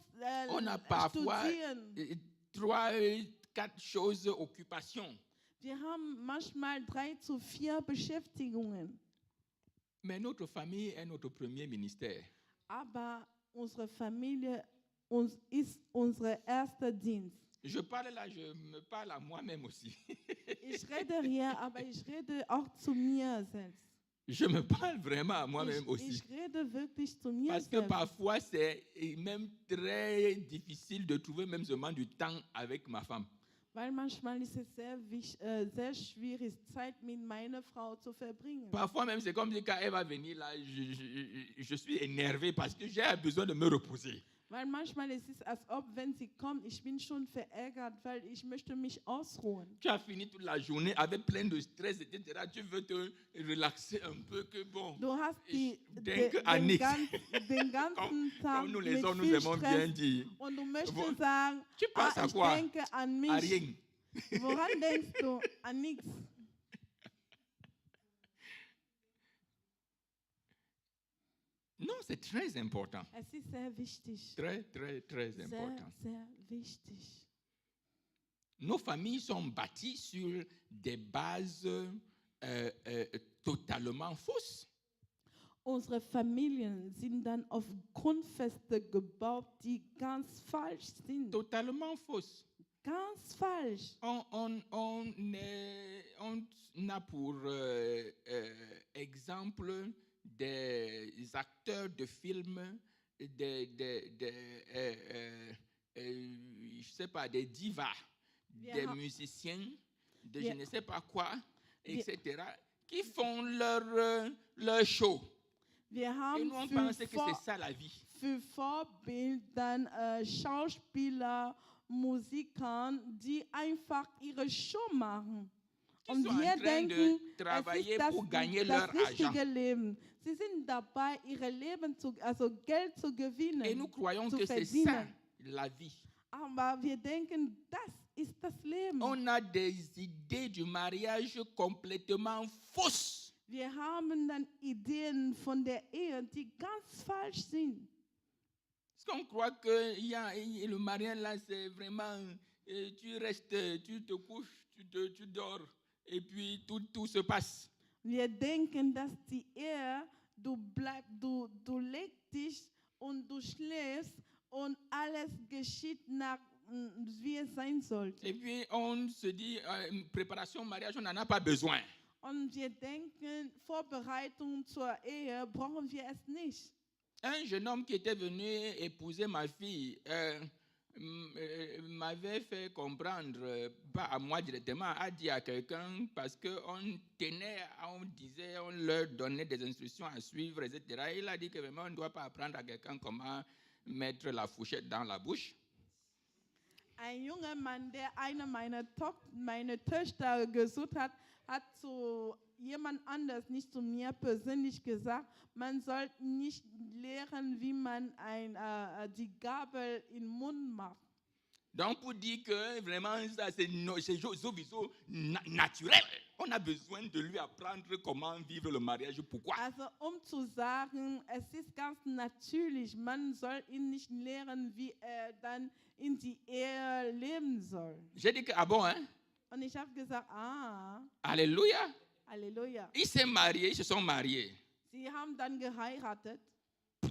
On a parfois studieren. 3, 4 choses, occupations. Wir haben manchmal 3 zu 4 Beschäftigungen. Mais notre famille est notre premier ministère. Aber unsere Familie ist unser erster Dienst. Je parle là, je me parle à moi-même aussi. Ich rede hier, aber ich rede auch zu mir selbst. Je me parle vraiment à moi-même aussi. Ich rede wirklich zu mir Parce que selbst. parfois, c'est même très difficile de trouver même seulement du temps avec ma femme. Weil manchmal ist es sehr schwierig, Zeit mit meiner Frau zu verbringen. Parfois même, c'est comme si quand elle va venir là, je suis énervé parce que j'ai besoin de me reposer. Weil manchmal ist es, als ob, wenn sie kommt, ich bin schon verärgert, weil ich möchte mich ausruhen. Tu as fini toute la journée avec plein de stress, etc. Tu veux te relaxer un peu, que bon. Du hast Ich denke an den nichts. den ganzen Tag Comme nous les mit hommes, nous viel aimons bien Stress dire. und du möchtest Wo- sagen, Tu penses à ich quoi? denke an À mich. rien. Woran denkst du? An nichts. Non, c'est très important. Es ist sehr wichtig. Très, très, très Sehr, important. sehr wichtig. Nos familles sont bâties sur des bases totalement fausses. Unsere Familien sind dann auf Grundfeste gebaut, die ganz falsch sind. Totalement fausses. Ganz falsch. On a pour exemple des acteurs de films, je sais pas, des divas, des musiciens, de je ne sais pas quoi, etc., qui font leur show. Wir Et haben nous, on pense que c'est ça la vie. für Vorbild dann Schauspieler, Musiker, die einfach ihre Show machen. Qui Und sont en wir train de denken, travailler es ist pour gagner das leur richtige argent. Leben. Sie sind dabei, ihre Leben Geld zu gewinnen, Et nous croyons zu que c'est ça verdienen. la vie. Aber wir denken, das ist das Leben. On a des idées du mariage complètement fausses. Wir haben dann Ideen von der Ehe, die ganz falsch sind. Parce qu'on croit que le mariage là, c'est vraiment, tu restes, tu te couches, tu dors, et puis tout se passe. Wir denken, dass die Ehe, du legst dich und du schläfst und alles geschieht nach, wie es sein sollte. Et puis on se dit, préparation au mariage, on n'en a pas besoin. Und wir denken, Vorbereitung zur Ehe brauchen wir es nicht. Un jeune homme qui était venu épouser ma fille m'avait fait comprendre, pas à moi directement, a dit à quelqu'un, parce qu'on tenait, on disait, on leur donnait des instructions à suivre, etc. Il a dit que vraiment on ne doit pas apprendre à quelqu'un comment mettre la fourchette dans la bouche. Ein junger Mann, der meine Töchter gesucht hat, hat zu jemand anders, nicht zu mir persönlich gesagt, man soll nicht lehren, wie man die Gabel in den Mund macht. Donc pour dire que vraiment ça c'est sowieso naturel, on a besoin de lui apprendre comment vivre le mariage. Pourquoi? Also zu sagen, es ist ganz natürlich, man soll ihn nicht lehren, wie dann in die Ehe leben soll. J'ai dit que ah bon hein? Und ich habe gesagt, Alléluia. Halleluja. Ils se sont mariés. Sie haben dann geheiratet.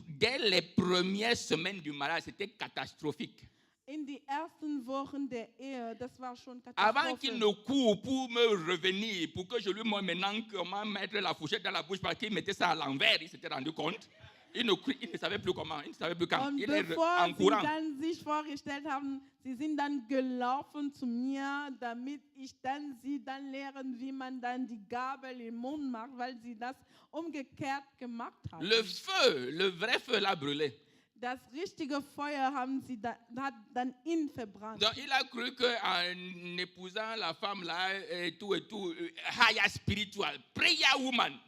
Dès les premières semaines du mariage, c'était catastrophique. In die ersten Wochen der Ehe, das war schon Avant qu'il Katastrophe. ne court pour me revenir, pour que je lui montre maintenant comment mettre la fourchette dans la bouche, parce qu'il mettait ça à l'envers, il s'était rendu compte. Il ne savait plus comment, il ne savait plus quand. Und Il est bevor en sie courant. dann sich vorgestellt haben, sie sind dann gelaufen zu mir, damit ich dann sie dann lehren, wie man dann die Gabel im Mund macht, weil sie das umgekehrt gemacht haben. Le feu, le vrai feu l'a brûlé. Das richtige Feuer haben sie hat dann ihn verbrannt. Donc il a cru qu'en épousant la femme là, et tout, haya spiritual, prayer woman.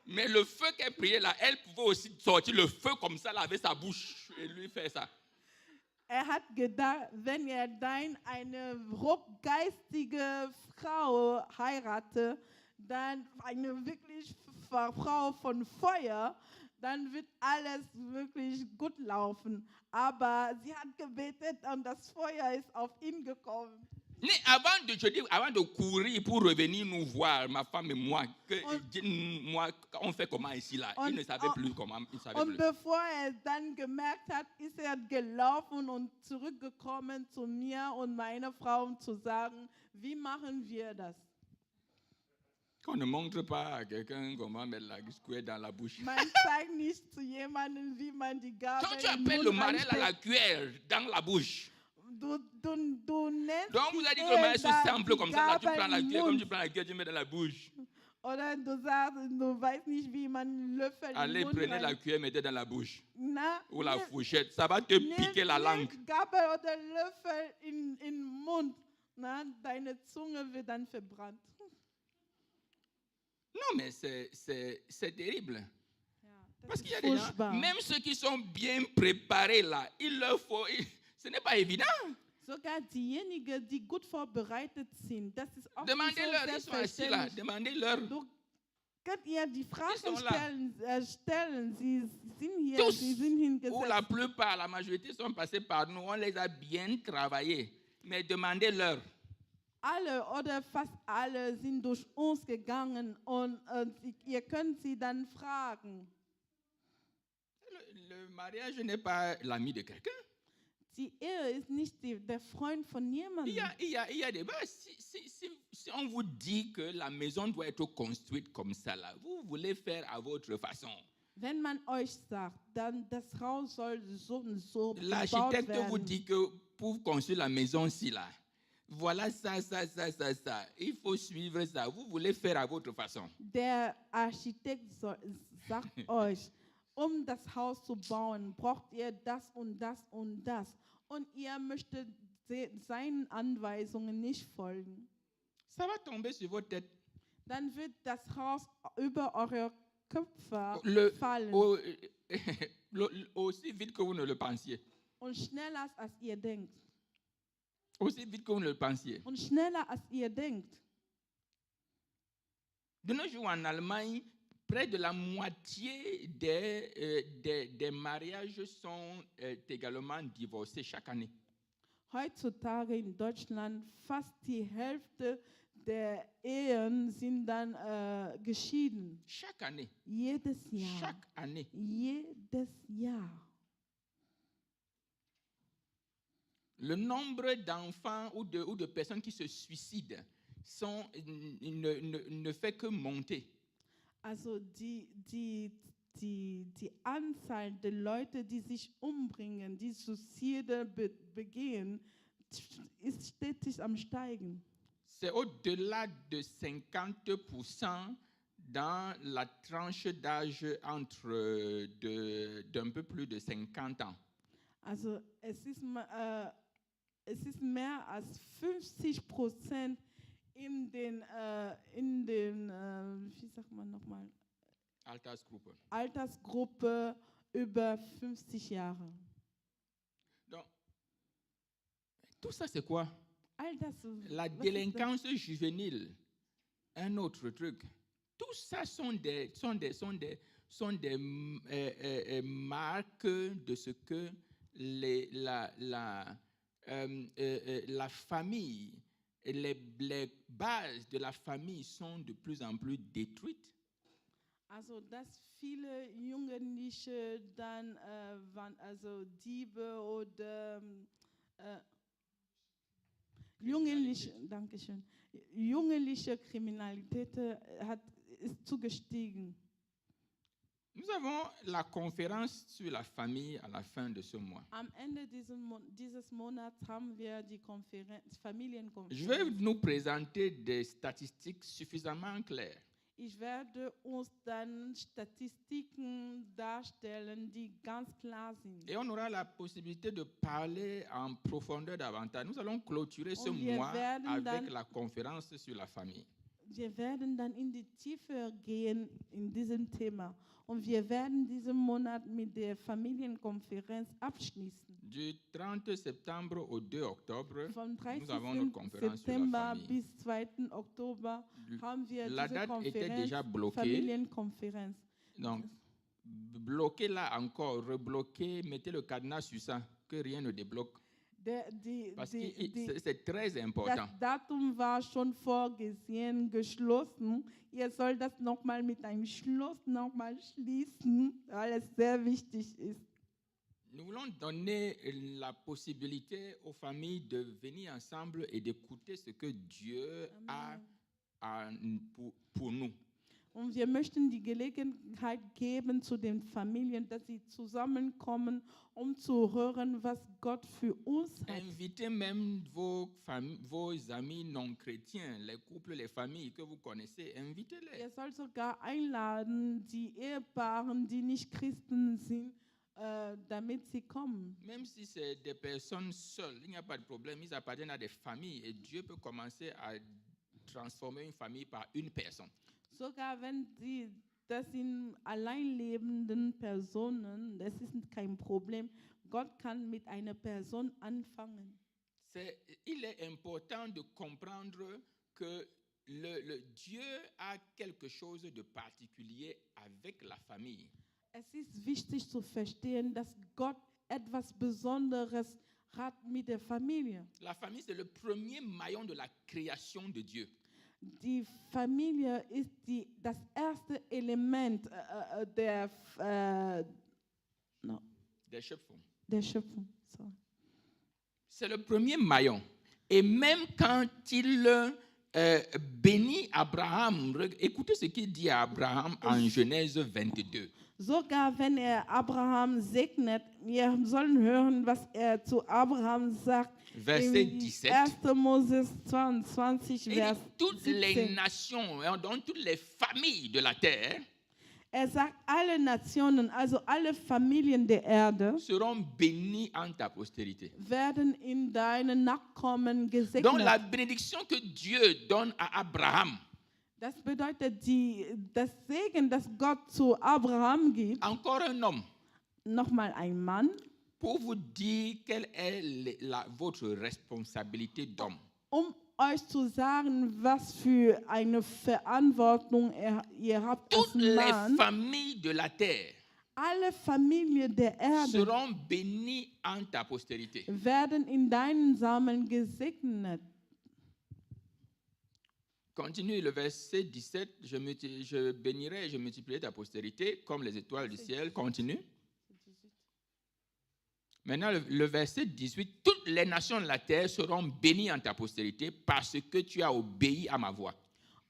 Mais le feu qu'elle priait là, elle pouvait aussi sortir le feu comme ça là avec sa bouche et lui faire ça. Hat gedacht, wenn dann eine geistige Frau heirate, dann eine wirklich Frau von Feuer, dann wird alles wirklich gut laufen. Aber sie hat gebetet und das Feuer ist auf ihn gekommen. Avant de courir pour revenir nous voir, ma femme et moi, on fait comment ici là? Il ne savait plus comment. Und bevor dann gemerkt hat, ist gelaufen und zurückgekommen zu mir und meiner Frau, um zu sagen, wie machen wir das? On ne montre pas à quelqu'un comment mettre la cuillère dans la bouche. Man zeigt nicht zu jemandem, wie man die Gabel Quand tu appelles le mariage à la cuillère dans la bouche. Du nennst Donc vous avez dit que le mariage se simple comme ça, là, tu prends la cuillère, comme tu prends la cuillère, tu mets dans la bouche. Oder du sagst, du weißt nicht, wie man Löffel Allez, in den Mund prenez la rein. cuillère, mettez dans la bouche. Na, Ou la nimm- fourchette. Ça va te piquer la langue. nimm Gabel oder Löffel in den Mund. Na, deine Zunge wird dann verbrannt. Non, mais c'est terrible. Ja, das Parce qu'il y a ist des gens, furchtbar. même ceux qui sont bien préparés là, il leur faut. Ce n'est pas évident. Sogar diejenigen, die gut vorbereitet sind, das ist auch nicht so Demandez-leur, ils sont assis là. selbstverständlich. Demandez-leur. Du könnt ihr die Fragen sont là. stellen. Sie sind hier, Tous, sie sind ou la hingesetzt. plupart, la majorité sont passés par nous. On les a bien travaillés. Mais demandez-leur. Alle oder fast alle sind durch uns gegangen und ihr könnt sie dann fragen. Le mariage n'est pas l'ami de quelqu'un. Die Ehe ist nicht der Freund von Il jemandem. y a des bases. Si on vous dit que la maison doit être construite comme ça, là, vous voulez faire à votre façon. Wenn man euch sagt, dann das Haus soll so und so gebaut L'architecte vous werden. dit que pour construire la maison ci là, voilà ça. Il faut suivre ça. Vous voulez faire à votre façon. Der Architekt sagt euch, um das Haus zu bauen, braucht ihr das und das und das. Und ihr möchtet seinen Anweisungen nicht folgen. Ça va tomber sur votre tête. Dann wird das Haus über eure Köpfe fallen. Aussi vite que vous ne le pensiez. Und schneller als ihr denkt. Aussi vite que vous ne le pensiez. Und schneller als ihr denkt. De nos jours en Allemagne, près de la moitié des mariages sont également divorcés chaque année. Heutzutage in Deutschland fast die Hälfte der Ehen sind dann geschieden. Chaque année. Jedes Jahr. Chaque année. Jedes Jahr. Le nombre d'enfants ou de personnes qui se suicident ne fait que monter. Also die Anzahl der Leute, die sich umbringen, die Suizide begehen, ist stetig am Steigen. C'est au-delà de 50% dans la tranche d'âge entre d'un peu plus de 50 ans. Also es ist mehr als 50% in den wie sagt man nochmal? Altersgruppe über 50 Jahre. Donc, tout ça, c'est quoi? All das, La was ist délinquance juvénile, un autre truc. Tout ça sont des marques de ce que la famille, les bases de la famille sont de plus en plus détruites. Also, dass viele Jugendliche dann Diebe oder jugendliche Kriminalität ist zugestiegen. Nous avons la conférence sur la famille à la fin de ce mois. Am Ende dieses Monats haben wir die Familienkonferenz. Je vais nous présenter des statistiques suffisamment claires. Ich werde uns dann Statistiken darstellen, die ganz klar sind. Et on aura la possibilité de parler en profondeur davantage. Nous allons clôturer ce mois avec la conférence sur la famille. Wir werden dann in die Tiefe gehen in diesem Thema. Und wir werden diesen Monat mit der Familienkonferenz abschließen. Du 30 septembre au 2 octobre, Vom 30. nous avons notre conférence sur la September famille. bis 2. Oktober haben wir La diese date était déjà Konferenz, bloquée. Familienkonferenz. Donc, bloquez là encore, rebloquez, mettez le cadenas sur ça, que rien ne débloque. Parce que c'est très important. Das Datum war schon vorgesehen, geschlossen. Ihr sollt das nochmal mit einem Schloss nochmal schließen, weil es sehr wichtig ist. Nous voulons donner la possibilité aux familles de venir ensemble et d'écouter ce que Dieu a pour nous. Und wir möchten die Gelegenheit geben zu den Familien, dass sie zusammenkommen, zu hören, was Gott für uns hat. Invitez même vos amis non chrétiens, les couples, les familles que vous connaissez, invitez-les. Ihr sollt sogar einladen, die Ehepaaren, die nicht Christen sind, damit sie kommen. Même si c'est des personnes seules, il n'y a pas de problème, ils appartiennent à des familles et Dieu peut commencer à transformer une famille par une personne. Sogar wenn das sind alleinlebenden Personen, das ist kein Problem. Gott kann mit einer Person anfangen. Il est important de comprendre que le Dieu a quelque chose de particulier avec la famille. Es ist wichtig zu verstehen, dass Gott etwas Besonderes hat mit der Familie. La famille, c'est le premier maillon de la création de Dieu. Die Familie ist das erste Element der Schöpfung. Der Schöpfung. Sorry. C'est le premier maillon. Et même quand il bénit Abraham, écoutez ce qu'il dit à Abraham en Genèse 22. Sogar wenn Abraham segnet, wir sollen hören, was zu Abraham sagt. Verset 17. 1. Moses 22, Vers toutes 17. les nations, donc toutes les familles de la terre, sagt, alle Nationen, also alle Familien der Erde, seront bénies en ta postérité. werden in deinen Nachkommen gesegnet. Donc la bénédiction que Dieu donne à Abraham, das bedeutet das Segen, das Gott zu Abraham gibt. Encore un homme. Nochmal ein Mann. Pour vous dire quelle est votre responsabilité d'homme. Euch zu sagen, was für eine Verantwortung ihr habt als Toutes les Mann. familles de la terre Alle Familien der Erde seront bénies en ta postérité. werden in deinen Samen gesegnet. Continue le verset 17. Je bénirai et je multiplierai ta postérité comme les étoiles du ciel. Continue. Maintenant, le verset 18. Toutes les nations de la terre seront bénies en ta postérité parce que tu as obéi à ma voix.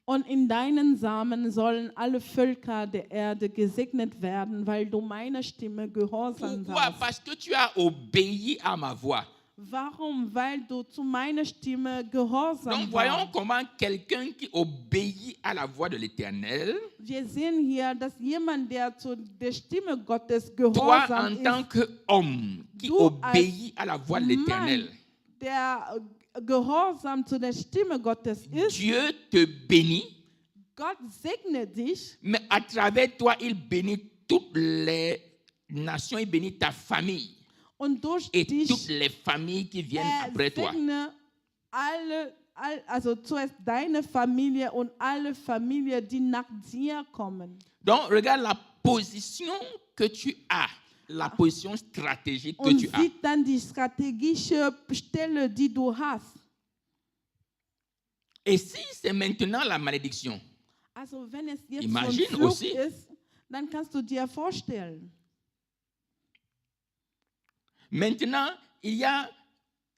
Und in deinen Samen sollen alle Völker der Erde gesegnet werden, weil du meiner Stimme gehorsam Pourquoi? warst. Parce que tu as obéi à ma voix. Warum? Weil du zu meiner Stimme gehorsam Donc voyons warst. comment quelqu'un qui obéit à la voix de l'Éternel, Wir sehen hier, dass jemand, der zu der Stimme Gottes toi gehorsam en tant ist, qu'homme qui Du obéit à la voix de l'Éternel, Mann, der gehorsam zu der Stimme Gottes ist, Dieu te bénit, Gott segnet dich, mais à travers toi, il bénit toutes les nations, il bénit ta famille und durch et dich toutes les familles qui viennent après toi. segne also zuerst deine Familie und alle Familien, die nach dir kommen. Donc regarde la position que tu as, la position stratégique que Und tu as. sieht dann die strategische Stelle, die du hast. Et si c'est maintenant la malédiction, Also wenn es jetzt Imagine schon Fluch aussi. ist, dann kannst du dir vorstellen. maintenant, il y a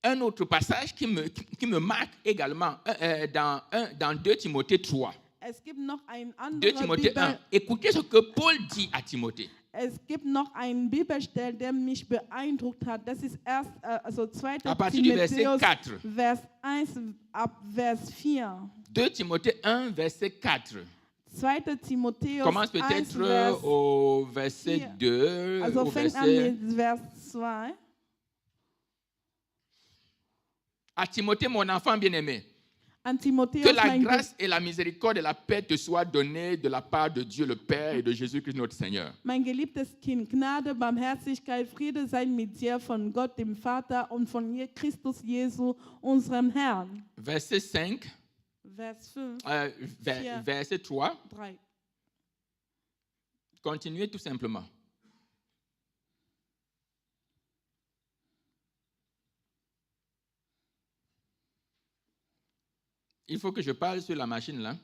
un autre passage qui me marque également dans 2 Timothée 3. Es gibt noch ein 2 anderer Timothée 1. Écoutez ce que Paul dit à Timothée. Es gibt noch einen Bibelstelle, der mich beeindruckt hat. Das ist also 2. À partir du verset Timotheus, 4. Vers 1 ab Vers 4. 2 Timothée 1, verset 4. 2. Timotheus Commence 1, peut-être Vers au verset 4. 2. Also Au fängt an verset... mit Vers 2. À Timothée, mon enfant bien-aimé, An Timotheus, que la mein grâce et la miséricorde et la paix te soient données de la part de Dieu le Père et de Jésus-Christ notre Seigneur. Mein geliebtes Kind, Gnade, Barmherzigkeit, Friede seien mit dir von Gott, dem Vater und von Christus Jesu, unserem Herrn. Verset 5, Vers 5, verset 3. 3. Continuez tout simplement. Il faut que je parle sur la machine là.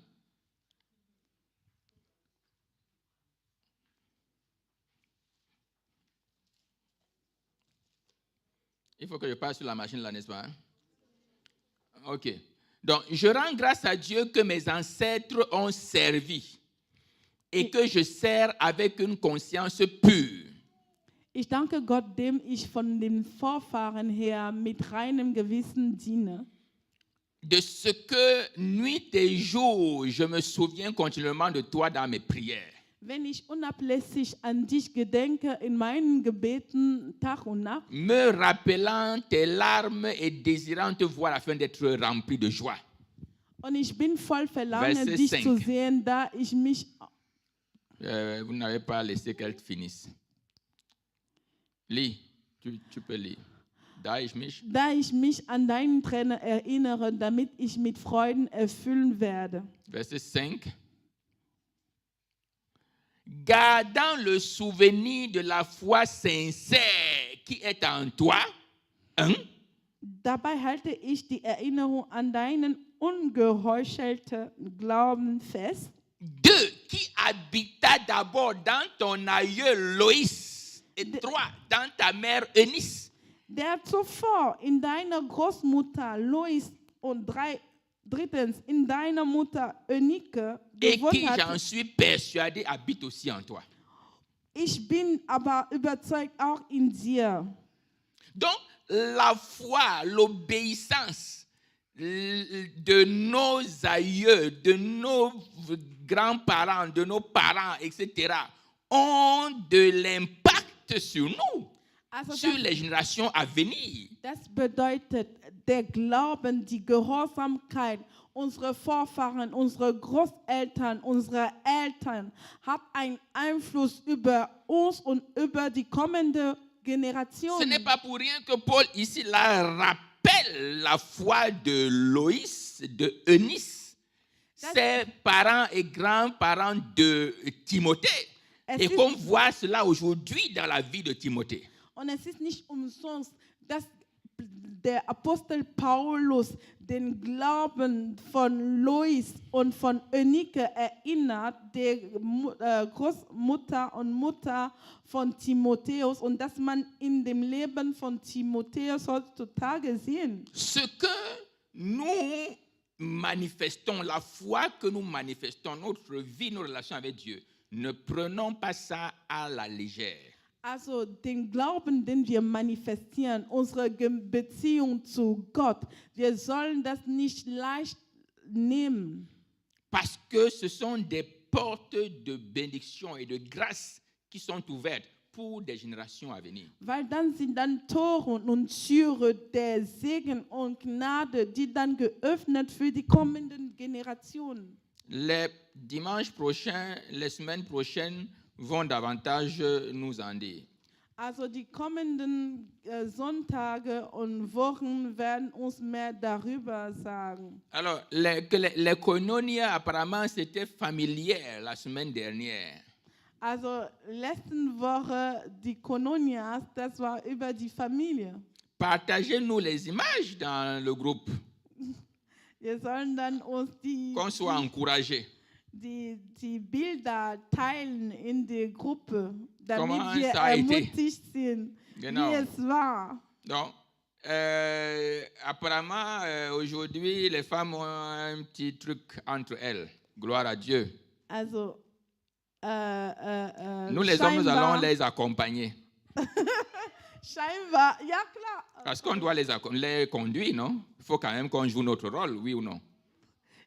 Il faut que je parle sur la machine là, n'est-ce pas? Ok. Donc, je rends grâce à Dieu que mes ancêtres ont servi et que je sers avec une conscience pure. Ich danke Gott, dem ich von den Vorfahren her mit reinem Gewissen diene. De ce que nuit et jour, je me souviens continuellement de toi dans mes prières. Wenn ich unablässig an dich gedenke in meinen Gebeten Tag und Nacht, Me rappelant tes larmes et désirant te voir afin d'être rempli de joie. und ich bin voll verlangen, Verset dich 5. zu sehen, da ich mich Vous n'avez pas laissé qu'elle finisse. Lis, tu peux lire. Da ich mich an deinen Tränen erinnere, damit ich mit Freuden erfüllen werde. Verset 5. Gardant le souvenir de la foi sincère qui est en toi. Dabei halte ich die Erinnerung an deinen ungeheuchelten Glauben fest. 2. Qui habita d'abord dans ton aïeul Loïs. Et 3. Dans ta mère Eunice. Der zuvor in deiner Großmutter Lois und drittens in deiner Mutter Eunike Et gewohnt qui, hat. j'en suis persuadé, habite aussi en toi. Ich bin aber überzeugt auch in dir. Donc, la foi, l'obéissance de nos aïeux, de nos grands-parents, de nos parents, etc., ont de l'impact sur nous, sur les générations à venir. Das bedeutet, der Glauben, die Gehorsamkeit unserer Vorfahren, unserer Großeltern, unserer Eltern hat einen Einfluss über uns und über die kommende Generation. Ce n'est pas pour rien que Paul ici là rappelle la foi de Loïs, de Eunice, ses parents et grands-parents de Timothée. Et qu'on voit cela aujourd'hui dans la vie de Timothée. Und es ist nicht umsonst, dass der Apostel Paulus den Glauben von Lois und von Eunike erinnert, der Großmutter und Mutter von Timotheus, und dass man in dem Leben von Timotheus heutzutage sehen. Ce que nous manifestons, la foi que nous manifestons, notre vie, nos relations avec Dieu, ne prenons pas ça à la légère. Also den Glauben, den wir manifestieren, unsere Beziehung zu Gott, wir sollen das nicht leicht nehmen. Parce que ce sont des portes de bénédiction et de grâce qui sont ouvertes pour des générations à venir. Weil dann sind dann Tore und Türe der Segen und Gnade, die dann geöffnet für die kommenden Generationen. Les dimanches prochains, les semaines prochaines vont davantage nous en dire. Also die kommenden Sonntage und Wochen werden uns mehr darüber sagen. Alors, les Koinonia, apparemment, c'était familier la semaine dernière. Also letzte Woche die Kononias, das war über die Familie. Partagez-nous les images dans le groupe. Wir sollen dann uns qu'on soit encouragés. Die Bilder teilen in der Gruppe, damit Comment wir ça a été? ermutigt sind, Genau. wie es war. Donc, apparemment, aujourd'hui, les femmes ont un petit truc entre elles. Gloire à Dieu. Also, Nous, les hommes, nous allons les accompagner. Scheinbar, ja klar. Parce qu'on doit les conduire, non? Il faut quand même qu'on joue notre rôle, oui ou non?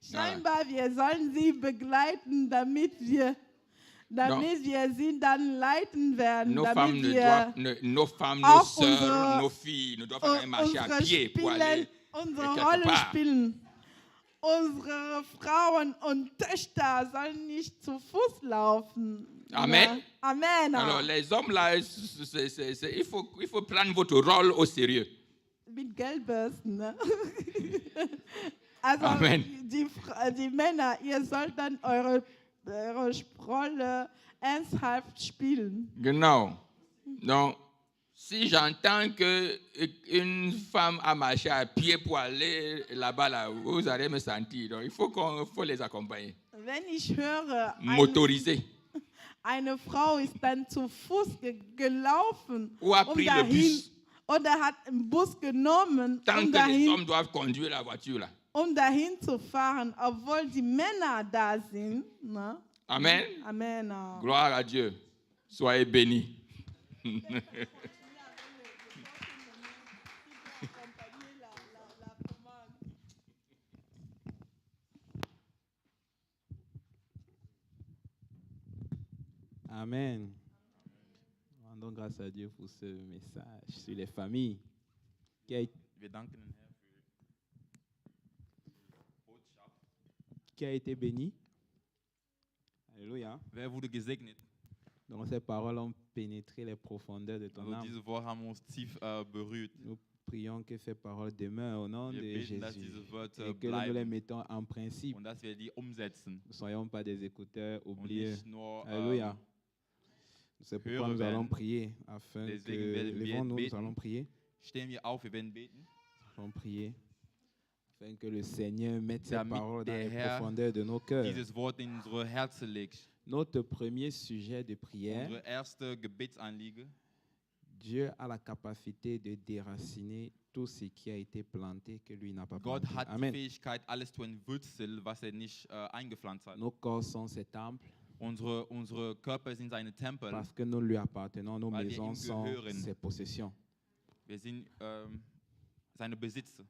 Scheinbar, wir sollen sie begleiten, damit wir sie dann leiten werden. Nos damit femmes, auch nos sœurs, nos filles ne doivent pas quand même marcher à pied pour aller unsere quelque Rolle part. spielen. Unsere Frauen und Töchter sollen nicht zu Fuß laufen. Amen. Ja. Amen. Alors, les hommes, là, il faut prendre votre rôle au sérieux. Mit Geldbörsen, ne? Also, Amen. Die Männer, ihr sollt dann eure Rolle ernsthaft spielen. Genau. Donc, si j'entends qu'une femme a marché à pied pour aller là-bas, là, vous allez me sentir. Donc, il faut les accompagner. Wenn ich höre, Motoriser. eine Frau ist dann zu Fuß gelaufen Ou a pris le bus. oder hat einen Bus genommen, Tant que les hommes doivent conduire la voiture, là. dahin zu fahren, obwohl die Männer da sind. Ne? Amen. Amen. Gloire à Dieu. Soyez bénis. Amen. Rendons grâce à Dieu pour ce message sur les familles Wir danken den Herrn für die Botschaft. qui a été béni. Alléluia. Wer wurde gesegnet? Donc ces paroles ont pénétré les profondeurs de ton Also âme. diese Worte haben uns tief berührt. Nous prions que ces paroles demeurent au nom Wir de beten, dass Jésus diese Wörter et que nous les bleiben mettons en principe. und dass wir die umsetzen Ne soyons pas des écouteurs und oubliés. nicht nur Alléluia. C'est pourquoi hören nous allons werden. prier. Afin que, Deswegen werden wir levons-nous, nous beten. allons prier. stehen wir auf, wir werden beten, Nous allons prier. Afin que le Seigneur mette ces Damit paroles dans der les Herr profondeurs de nos cœurs. dieses Wort in unsere Herzen legt. Notre premier sujet de prière, Unsere erste Gebetsanliege. Dieu a la capacité de déraciner tout ce qui a été planté que lui n'a pas Gott planté. hat die Amen. Fähigkeit, alles zu entwurzeln, was er nicht eingepflanzt hat. Nos corps sont ses temples Unsere Körper sind seine Tempel. parce que nous lui appartenons. Nos Weil wir maisons ihm sont gehören. ses possessions. Wir sind seine Besitzer.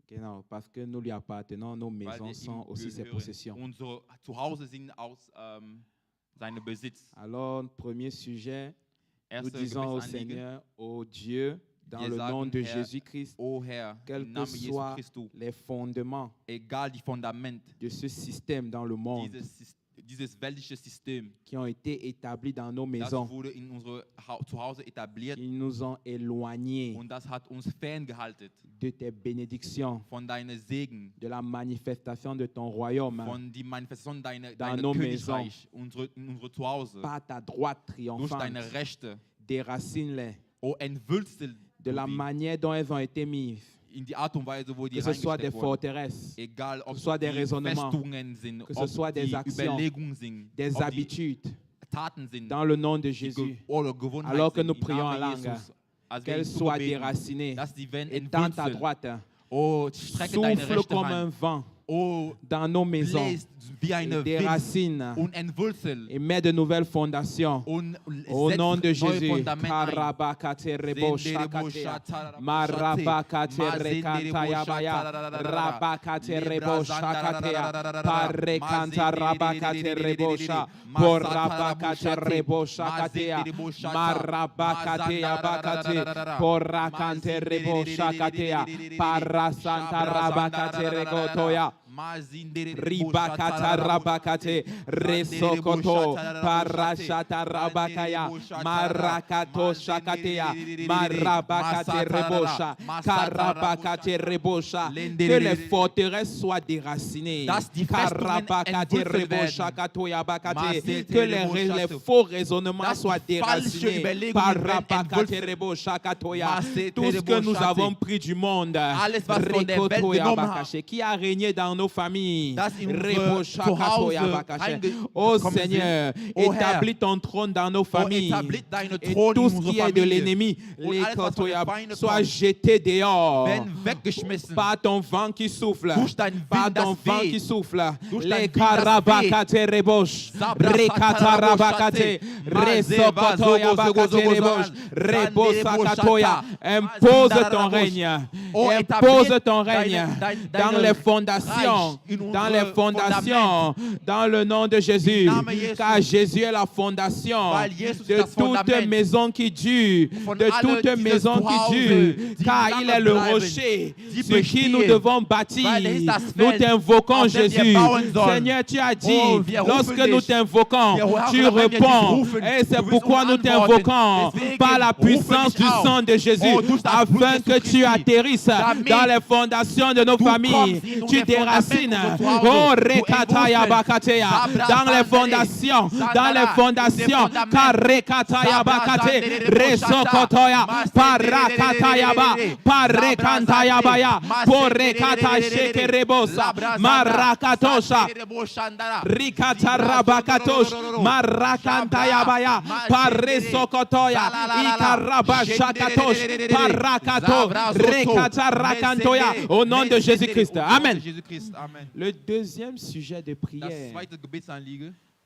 Genau, parce que nous lui appartenons. Nos Weil maisons wir sont ihm aussi ses gehören. possessions. Unsere Zuhause sind aus seinem Besitz. Alors, premier sujet, nous Erste disons au Gebetsanliege. Seigneur, au Dieu, dans Wir le nom sagen, de Herr, Jésus-Christ, O Herr, quels im que Namen Jesu soient Christus, les fondements egal die Fundamente, de ce système dans le monde dieses weltliche System, qui ont été établis dans nos das maisons, wurde in unsere Zuhause etabliert qui nous ont éloignés und das hat uns ferngehalten de tes bénédictions, von deinen Segen, de la manifestation de ton royaume von die Manifestation Dans deiner nos Königreich, unsere Zuhause, par ta droite durch triomphante. deine Rechte. Déracine-les O entwürzel de la du die manière dont elles ont été mises, in die Art und Weise, wo die que ce soit des reingesteckt wurden. forteresses, Egal, ob ce soit des die raisonnements, Festungen sind, que ce ob soit des die actions, Überlegungen sind, des ob die habitudes, Taten sind, dans le nom de die Jésus, oder Gewohnheiten alors que sind, nous im prions en Namen langue, Jesus, als wir qu'elles ihn soient zubeten, déracinées. dass die werden Et tends ta entwurzelt. droite, Oh, strecke deine souffle rechte comme un Hand. vent Oh, dans nos maisons, bläst wie eine et Wind déracine und entwurzel et mets de nouvelles fondations. und Au setz nom de neue Jésus, Fundamente ein. Karabakate rebo shakatea, Marabakate rekantayabaya, Rabakate rebo shakatea, Parekanta rabakate rebosha, Porabakate rebo shakatea, Marabakate abakate, Porakante rebo shakatea, Parasanta rabakate regotoya. Ribakata rabakate resokoto parashata rabakaya marakato shakatea marabakate rebosha karabakate rebosha que les forteresses soient déracinées karabakate rebosha katoya bakate que les faux raisonnements soient déracinés parabakate rebosha katoya tout ce que nous avons pris du monde rekotoya bakashe qui a régné dans nos familles. Oh Seigneur, établis ton trône dans nos familles. Et tout ce qui est de l'ennemi, soit jeté dehors par ton vent qui souffle. Par ton vent qui souffle. Les karabakate rebosh, rekatarabakate, resokotoya bakate rebosh, rebosakatoya. Impose ton règne. Impose ton règne dans les fondations. Dans les fondations, dans le nom de Jésus, car Jésus est la fondation de toute maison qui dure, de toute maison qui dure, car il est le rocher sur qui nous devons bâtir. Nous t'invoquons, Jésus. Seigneur, tu as dit, lorsque nous t'invoquons, tu réponds. Et c'est pourquoi nous t'invoquons par la puissance du sang de Jésus, afin que tu atterrisses dans les fondations de nos familles. Tu déracines. Oh, rekataya bakateya. Dans les fondations, karekataya bakate, resokotoya, parakataya ba, parekantaya baya, porekata shekerebosa, marakatosha, rikatarabakatosh, marakantaya baya, paresokotoya, ikarabashakatosh, parakato, rekatarakantoya, au nom de Jésus-Christ. Amen. Le deuxième sujet de prière,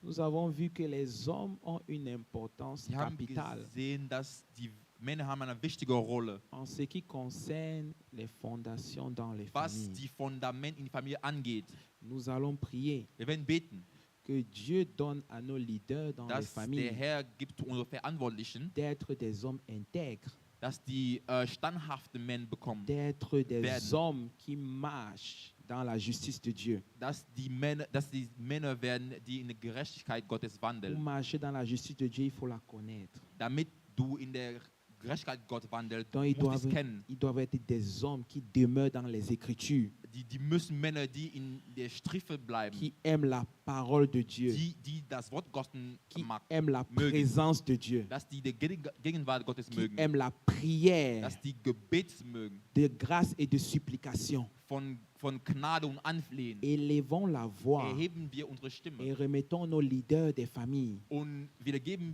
Nous avons vu que les hommes ont une importance Wir haben capitale gesehen, dass die Männer haben eine wichtige Rolle, en ce qui concerne les fondations dans les was familles. die Fundament in die Familie angeht. Nous allons prier Wir werden beten, que Dieu donne à nos leaders dans les dass der familles Herr gibt zu unseren Verantwortlichen, d'être des hommes intègres, dass die standhafte Männer bekommen, d'être des werden. hommes qui marchent dans la justice de Dieu. dass die Männer werden, die in der Gerechtigkeit Gottes Pour wandeln. marcher dans la justice de Dieu, il faut la connaître. Damit du in der Gerechtigkeit Gottes wandelst, Donc, du musst es kennen. ils doivent être des hommes qui demeurent dans les Écritures, Die müssen Männer, die in der Striffe bleiben, qui aiment la parole de Dieu, die das Wort Gottes qui mag, aiment la mögen. présence de Dieu, dass die Gegenwart Gottes qui mögen, aiment la prière dass die Gebets mögen, de grâce et de supplication. von Gnade und Anflehen. Élevons la voix Erheben wir unsere Stimme et remettons nos leaders des familles und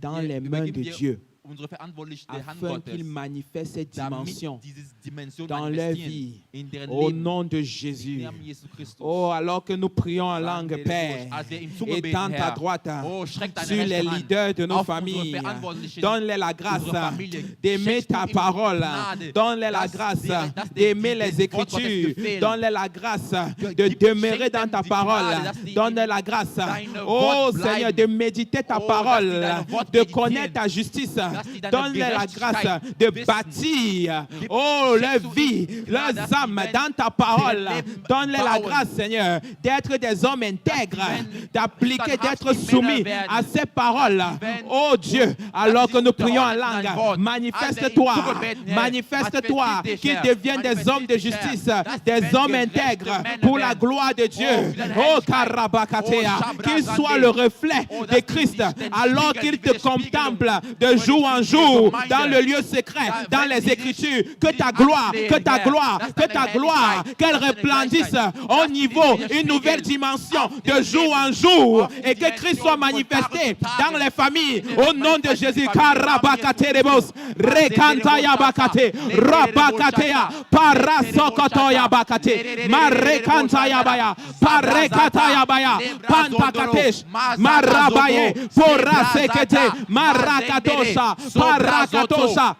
dans les mains de Dieu, unsere Verantwortlichen der Hand afin Gottes, qu'ils manifestent cette dimension damit diese Dimension dans leur manifestieren vie. in deren Au Leben. nom de Im Jésus. Namen Jesu Christus. Oh, alors que nous prions en langue, Père, Als wir im Zunge beten, étends ta Herr, droite oh, streck deine sur les rechte Hand leaders de nos auf unsere familles. Verantwortlichen, Donne-les la grâce unsere Familie. d'aimer Schenkst du ta ihm parole. Gnade, Donne-les la dass grâce dass d'aimer die les den Wort Gottes Écritures. gefällt. Donne-les la grâce de Gib- demeurer schenk dans dem ta die parole. Gnade, dass die Donne-les la grâce, deine oh Wort Seigneur, bleiben. de méditer ta Oh, parole, dass die dein Wort de meditieren. connaître ta justice. Dass die deine Donne-les la grâce Gerechtigkeit de wissen. bâtir, Gib- oh, leur schenkst du vie, ihnen Gnade, leurs dass âmes die dans ta parole. ihr Leben Donne-les la bauen. grâce, Seigneur, d'être des hommes intègres, wenn d'appliquer, d'être standhaftige soumis Männer werden, à ces paroles. wenn Oh Dieu, alors que nous prions en unterordnen dein langue, Wort. manifeste-toi, Als wir im Zunge beten, Herr, manifeste-toi, manifestiere dich, qu'ils Herr. deviennent des hommes de Manifestiere dich, justice, Herr. Dass des wenn hommes gerechte intègres Männer pour la werden. gloire de Dieu. Oh, für deine Oh, Herrlichkeit. Karabakatea, Oh, qu'ils Shabra soient Zandé. le reflet Oh, de dass Christ, die den alors Spiegel, qu'ils die te Spiegelung contemplent de von jour en der jour Gemeinde. dans le lieu secret, Da dans wenn les sie Écritures, dich- que dich ta gloire, ansehen, que ta Herr, gloire, dass que deine ta gloire, Herrlichkeit, qu'elle dass deine resplendisse Herrlichkeit, au dass die niveau, dir une nouvelle spiegeln dimension auf de dem jour en Leben, jour auf die et que Christ Dimension soit von Tag manifesté zu Tag. dans les familles In au den nom de Manifestation Jésus. der Familie. Karabakaterebos, rekantaya bakate, rabakatea, parasokotoya bakate, marekantaya baya, parekataya baya, pantakatesh, marabaye, porasekete, marakatosha, parakatosha,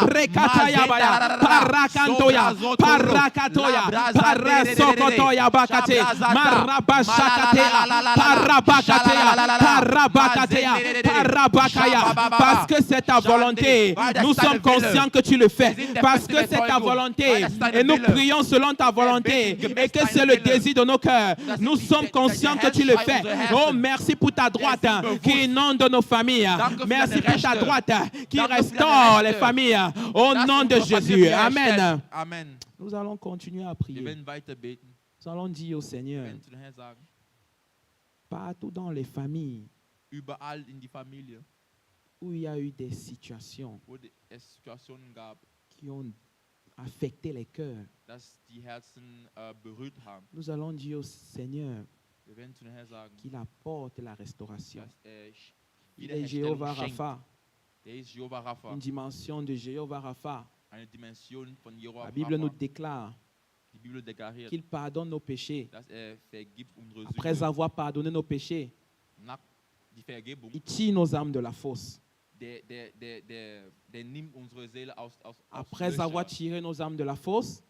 rekataya baya, parakantoya, parakatoya, parasokotoya bakate, marabashakatea, parabakatea, parabakatea, parabakaya. Parce que c'est ta volonté. Nous sommes conscients que tu le fais. Parce que c'est ta volonté. Et nous prions selon ta volonté. Et que c'est le désir de nos cœurs. Nous sommes conscients que tu le fais. Oh, merci pour ta droite qui inonde nos familles. Merci pour ta droite qui restaure les familles. Au nom de Jésus. Amen. Amen. Nous allons continuer à Wir prier. werden weiter beten. Nous allons dire au Wir Seigneur, werden zu dem Herrn sagen, partout dans les familles überall in die Familie, où il y a eu des situations wo es Situationen gab, qui ont affecté les cœurs, dass die Herzen berührt haben. nous allons dire au Seigneur Wir werden zu dem Herrn sagen, qu'il apporte la restauration. dass er Il est Wiederherstellung Jéhovah schenkt. Rapha, Der ist Jehovah Rapha, une dimension de Jéhovah Rapha. eine Dimension von Jehovah La Bible nous Rapha. déclare Die Bibel deklariert, qu'il pardonne nos péchés. dass er vergibt unsere Après Sünde. avoir pardonné nos péchés, Nach die Vergebung, il tire nos âmes de la fosse. der nimmt unsere Seele aus Après Löcher. avoir tiré nos âmes de la fosse,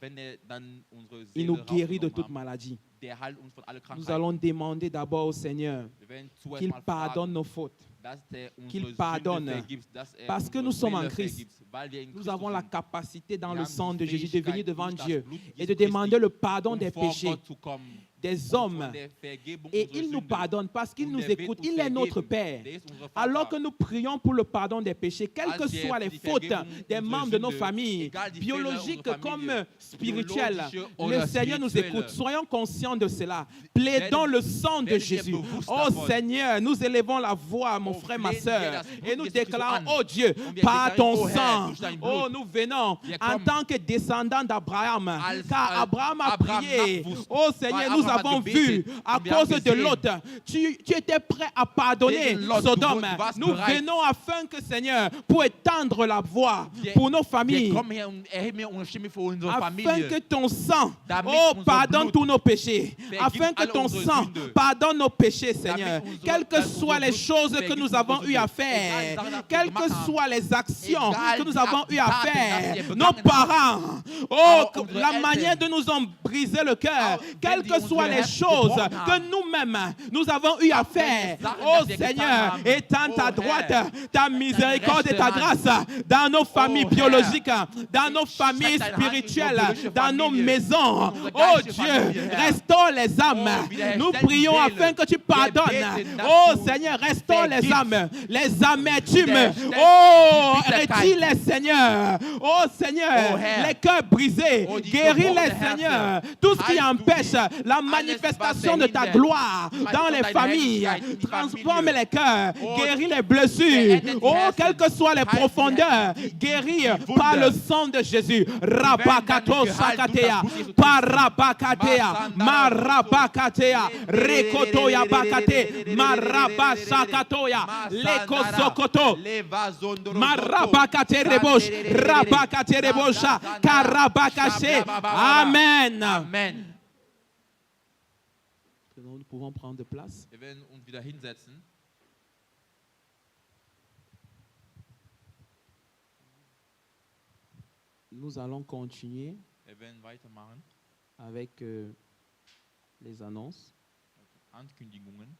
Wenn er dann unsere il Seele nous guérit de rausgenommen toute hat, maladie. der heilt uns von aller Nous Krankheit. allons demander d'abord au Seigneur Wir werden zuerst qu'il mal pardonne fragen, nos fautes. dass er unsere qu'il Sünde pardonne. vergibt, dass er Parce que unsere nous sommes en Seele Christ. vergibt, weil wir in Nous Christus avons la sind. capacité dans Wir le haben sang die de Jésus de venir Fähigkeit, devant durch das Dieu Blut et de Jesu demander Christi, le pardon des vor péchés Gott zu kommen, des und hommes. von der Vergebung Et unserer il nous Sünde. pardonne parce qu'il Und nous er wird écoute. uns Il est notre vergeben. Père. Der ist unser Vater. Alors que nous prions pour le pardon des péchés, quelles que Als wir soient les die fautes Vergebung des unserer membres de nos Sünde, familles, egal die biologiques Fehler unserer comme Familie, spirituelles, biologische le oder Seigneur nous spirituelle. écoute. Soyons conscients de cela. Plaidons le sang de werdet ihr Jésus. bewusst Oh davon. Seigneur, nous élevons la voix, mon Oh, frère, ma flehen wir soeur, das Blut et nous Jesu Christi déclarons, an. oh Dieu, Und wir par deklarieren, ton oh Herr, sang, durch dein oh Blut. nous venons Wir en kommen. tant que descendants d'Abraham, Als car Abraham a Abraham prié. nachwuchs, Oh Seigneur, weil nous Abraham avons vu, à cause de l'autre, tu étais prêt à pardonner Sodome. Nous venons afin que, Seigneur, pour étendre la voie pour nos familles, afin que ton sang, pardonne tous nos péchés, afin que ton sang pardonne nos péchés, Seigneur. Quelles que soient les choses que nous avons eu à faire, quelles que soient les actions que nous avons eu à faire, nos parents, la manière de nous ont brisé le cœur, quelles que soient les choses que nous-mêmes nous avons eu à faire, oh Seigneur, étends ta droite, ta miséricorde et ta grâce dans nos familles biologiques, dans nos familles spirituelles, dans nos maisons. Oh Dieu, restaure les âmes. Nous prions afin que tu pardonnes. Oh Seigneur, restaure les âmes, les amertumes. Oh, retire-les, Seigneur. Oh Seigneur, les cœurs brisés, guéris-les, Seigneur. Tout ce qui empêche la manifestation de ta gloire dans les familles, transforme les cœurs, guéris les blessures. Oh, quelles que soient les profondeurs, guéris par le sang de Jésus. Rabakato Sakatea, Parabakatea, Marabakatea, Rekotoya Bakate, Marabasakatoya, Lekosokoto, Marabakate Rebosh, Rabakate Rebosha, Karabakashe. Amen. Amen. Nous pouvons prendre place. Wir werden uns wieder hinsetzen. Nous allons continuer Wir werden weitermachen. avec les annonces. Ankündigungen.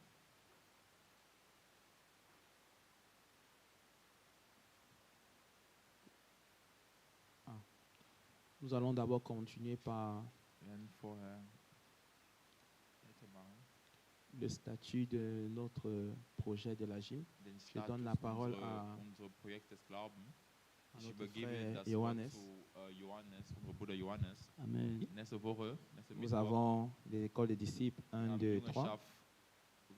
Nous allons d'abord continuer par Wir werden vorher weitermachen. le statut de notre projet de la gym. Den Je Status donne la parole unser Projekt des Glaubens. à Ich notre übergebe frère das Johannes. Wort zu Johannes, unser Bruder Johannes. Amen. Nächste Woche, Nous Mittwoch, avons l'école des disciples 1, 2, 3.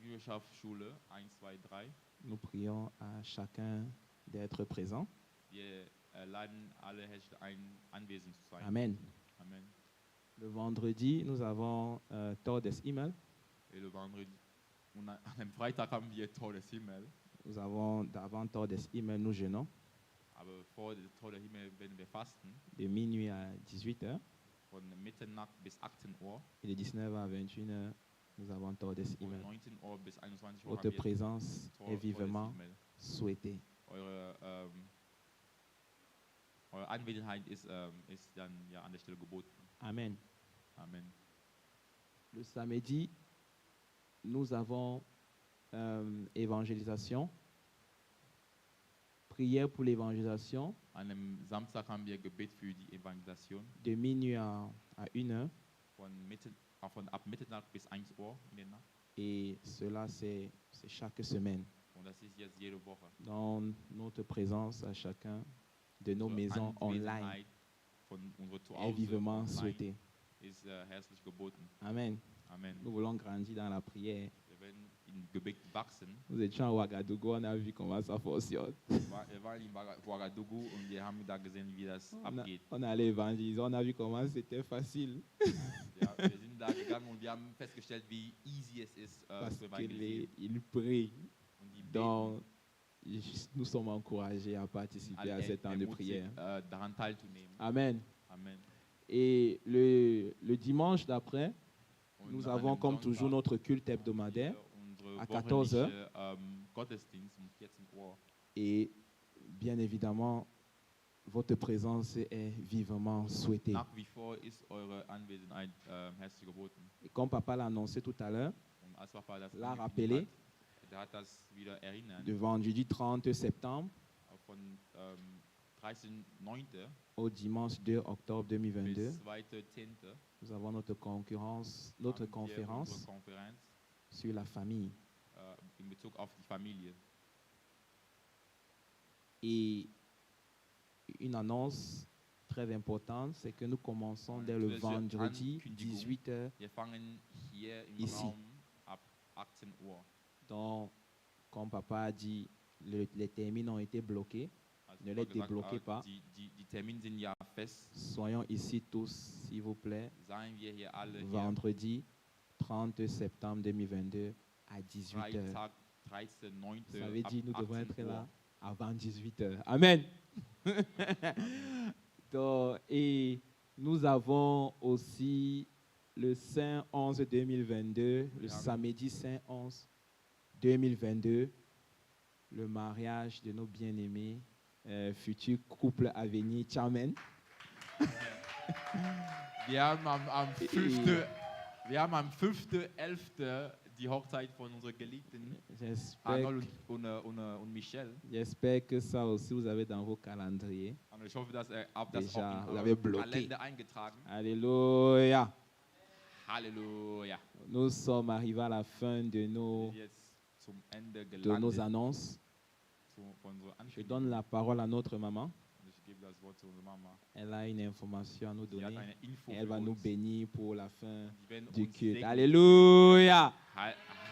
Jüngerschaftsschule 1, 2, 3. Nous prions à chacun d'être présent. Wir laden alle herzlich ein, anwesend zu sein. Amen. Amen. Le vendredi, nous avons Tor des Himmel. Et le vendredi, an dem Freitag haben wir Tor des Himmels. Nous avons d'avant Tor des Himmel, nous jeûnons Aber vor dem Tor des Himmels werden wir fasten. de minuit à 18h. Von Mitternacht bis 18 Uhr. Et de 19h à 21h, nous avons Tor des Von Himmel. 19 Uhr bis 21 Uhr Votre haben wir présence Tor est des vivement Himmels. souhaitée. Eure Anwesenheit ist dann ja an der Stelle geboten. Amen. Amen. Le samedi, nous avons évangélisation. Prière pour l'évangélisation An dem Samstag haben wir Gebet für die Evangelisation de minuit à 1h. von ab Mitternacht bis 1 Uhr in der Nacht. Et cela, c'est chaque semaine. Und das ist jetzt jede Woche. Dans notre présence à chacun de nos Unsere maisons online Anwesenheit von unserer est Zuhause vivement online souhaitée. ist herzlich geboten. Amen. Amen. Nous voulons grandir dans la prière. Wir werden in Gebet wachsen. Nous étions à Ouagadougou, on a vu comment ça fonctionne. Wir waren in Ouagadougou und wir haben da gesehen, wie das abgeht. On allait évangéliser, on a vu comment c'était facile. Ja, wir sind da gegangen und wir haben festgestellt, wie easy es ist, Parce zu qu'ils evangelisieren. prient. Und die beten. Donc, nous sommes encouragés à participer Alle à ce temps de ermutigt, prière. daran teilzunehmen. Amen. Amen. Et le dimanche d'après, Und nous an avons dem comme toujours Sonntag notre culte haben hebdomadaire. wir unsere à 14 heures. wöchentliche, Gottesdienst um 14 Uhr. Et bien évidemment, votre présence est vivement souhaitée. Nach wie vor ist eure Anwesenheit herzlich geboten. Et comme papa l'a annoncé tout à l'heure, Und als Papa das l'a angekündigt rappelé, hat, der hat das wieder erinnert. de vendredi 30 septembre Von 13.9. au dimanche 2 octobre 2022, bis 2.10. nous avons notre conférence Unsere Konferenz sur la famille. in Bezug auf die Familie. Et une annonce très importante, c'est que nous commençons dès le vendredi 18h. Wir fangen hier im Ici. Raum ab 18 Uhr. Donc, comme papa a dit, les termines ont été bloqués. Also Ne Papa les débloquez pas. Die Termine sind ja fest. Soyons ici tous, s'il vous plaît, Seien wir hier alle hier vendredi 30 septembre 2022 à 18h. Freitag, 13.09. Ça veut dire nous ab devons 18 être Uhr. là avant 18h. Amen. Donc, et nous avons aussi le Saint 11 2022, le samedi Saint 11 2022, le mariage de nos bien-aimés, futur couple à venir. Amen. Wir haben am 5.11. die Hochzeit von unserer Geliebten Arnold und Michelle. J'espère que ça aussi vous avez dans vos calendriers. Und ich hoffe, dass habt das Déjà, auch vous in avez eurem bloqué. Kalender eingetragen. Alléluia. Halleluja. Nous sommes arrivés à la fin de Wir nos, sind jetzt zum Ende de nos gelandet annonces. von unserer Je donne Ankündigung. la parole à notre maman. Und ich gebe das Wort zu unserer Mama. Elle a une information à nous Sie hat donner. eine Info Et elle für va nous uns. bénir pour la fin Die werden du uns culte. segnen. Alléluia.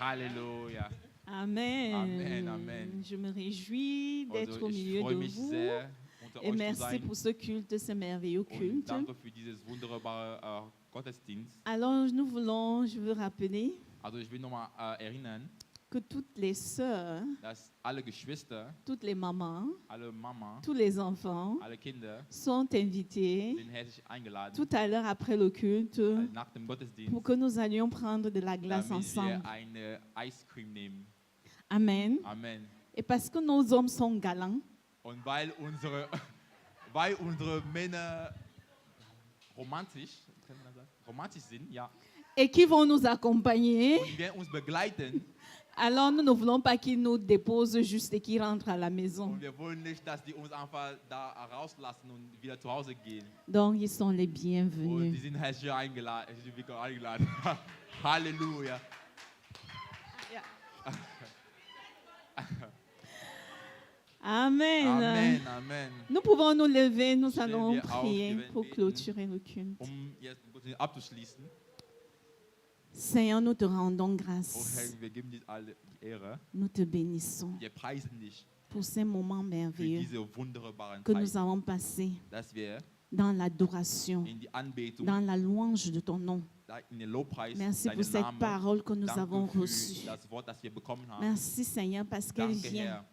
Halleluja. Amen. Amen, amen. Je me réjouis d'être Also au ich milieu freue de mich vous. sehr, unter Et euch zu merci sein. pour ce culte, ce merveilleux Und culte. danke für dieses wunderbare Gottesdienst. Alors, je veux rappeler Also ich will nochmal erinnern, que toutes les sœurs, dass alle Geschwister, toutes les mamans, alle Mama, tous les enfants alle Kinder sont invités sind herzlich eingeladen, tout à l'heure après le culte nach dem Gottesdienst, pour que nous allions prendre de la glace damit ensemble. wir eine Ice Cream nehmen. Amen. Amen. Et parce que nos hommes sont galants, Und weil unsere Männer romantisch sind, ja, et qui vont nous accompagner, und die werden uns begleiten, alors nous ne voulons pas qu'ils nous déposent juste et qu'ils rentrent à la maison. und wir wollen nicht, dass die uns einfach da rauslassen und wieder zu Hause gehen. Donc, ils sont les Und bienvenus. die sind herzlich eingeladen. Halleluja. Amen. Amen, Amen. Nous pouvons nous lever, nous Stellen allons wir auf, prier wir werden pour beten. clôturer le culte. Jetzt abzuschließen. Seigneur, nous te rendons Oh grâce. Herr, wir geben dir alle die Ehre. Nous te bénissons Wir preisen dich pour ces moments für merveilleux diese wunderbaren que nous Zeiten, avons passés dass wir dans l'adoration, in die Anbetung, dans la louange de ton nom. in den Lobpreis, Merci pour deinen cette Namen, parole que nous danke avons für reçue. das Wort, das wir bekommen haben. Merci Seigneur parce qu'elle Danke, vient, Herr,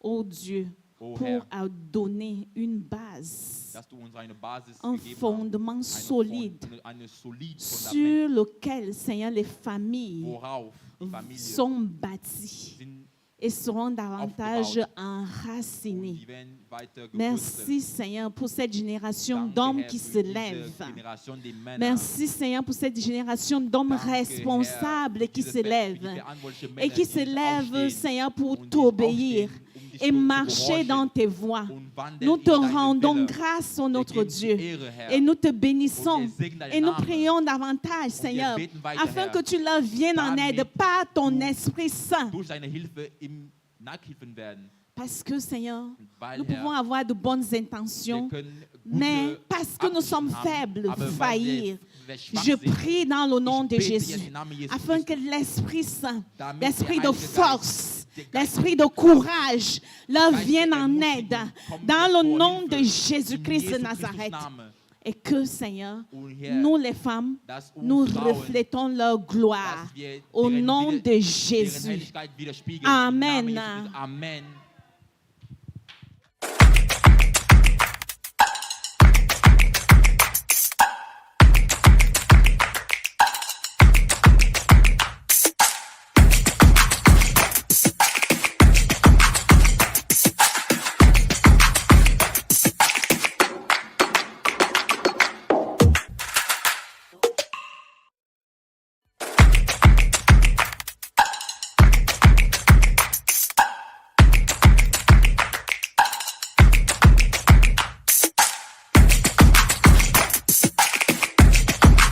oh Dieu, oh pour Herr, donner une base, dass du uns eine Basis un gegeben fondement hast, solide eine solide Fundament, sur lequel, Seigneur, les familles worauf die Familie sont bâties sind et seront davantage aufgebaut. enracinées. und die werden weiter Merci Seigneur pour cette génération Danke, d'hommes Herr, qui für se diese lèvent. Generation, die Männer. Merci Seigneur pour cette génération d'hommes Danke, Herr, responsables für qui diese se für die lèvent verantwortlichen et Männer, qui die se sich lèvent, aufstehen Seigneur, pour und die t'obéir aufstehen, dich et zu marcher gehorchen dans tes voies. und wandeln Nous in te deinem rendons Wille. grâce, oh Wir notre geben dir Dieu, Ehre, Herr. et nous te bénissons Und wir segnen deinen et nous Namen. prions davantage, Seigneur, beten weiter, afin Herr, que tu leur viennes en damit aide par ton du Esprit Saint. durch deine Hilfe im Nachhelfen werden. Parce que, Seigneur, Weil, nous Herr, pouvons avoir de bonnes wir intentions, können mais gute parce que nous sommes Absichten haben, faibles, aber weil faillir, wir schwach je sind, prie dans le nom ich de bete Jésus, jetzt im Namen Jesu afin que Christus, l'Esprit Saint, damit l'Esprit der de Heilige force, Geist, der Geist l'Esprit de courage leur Geist der vienne en Ermutigung, aide kommt dans mir le zur nom Hilfe, de in Jésus-Christ de Jesu Nazareth. Christus Name. Et que, Seigneur, Und Herr, nous les femmes, dass uns nous Frauen, reflétons leur gloire dass wir au deren nom Wider- de deren Jésus. Herrlichkeit widerspiegeln. Amen. Im Namen Jesu Christus. Amen.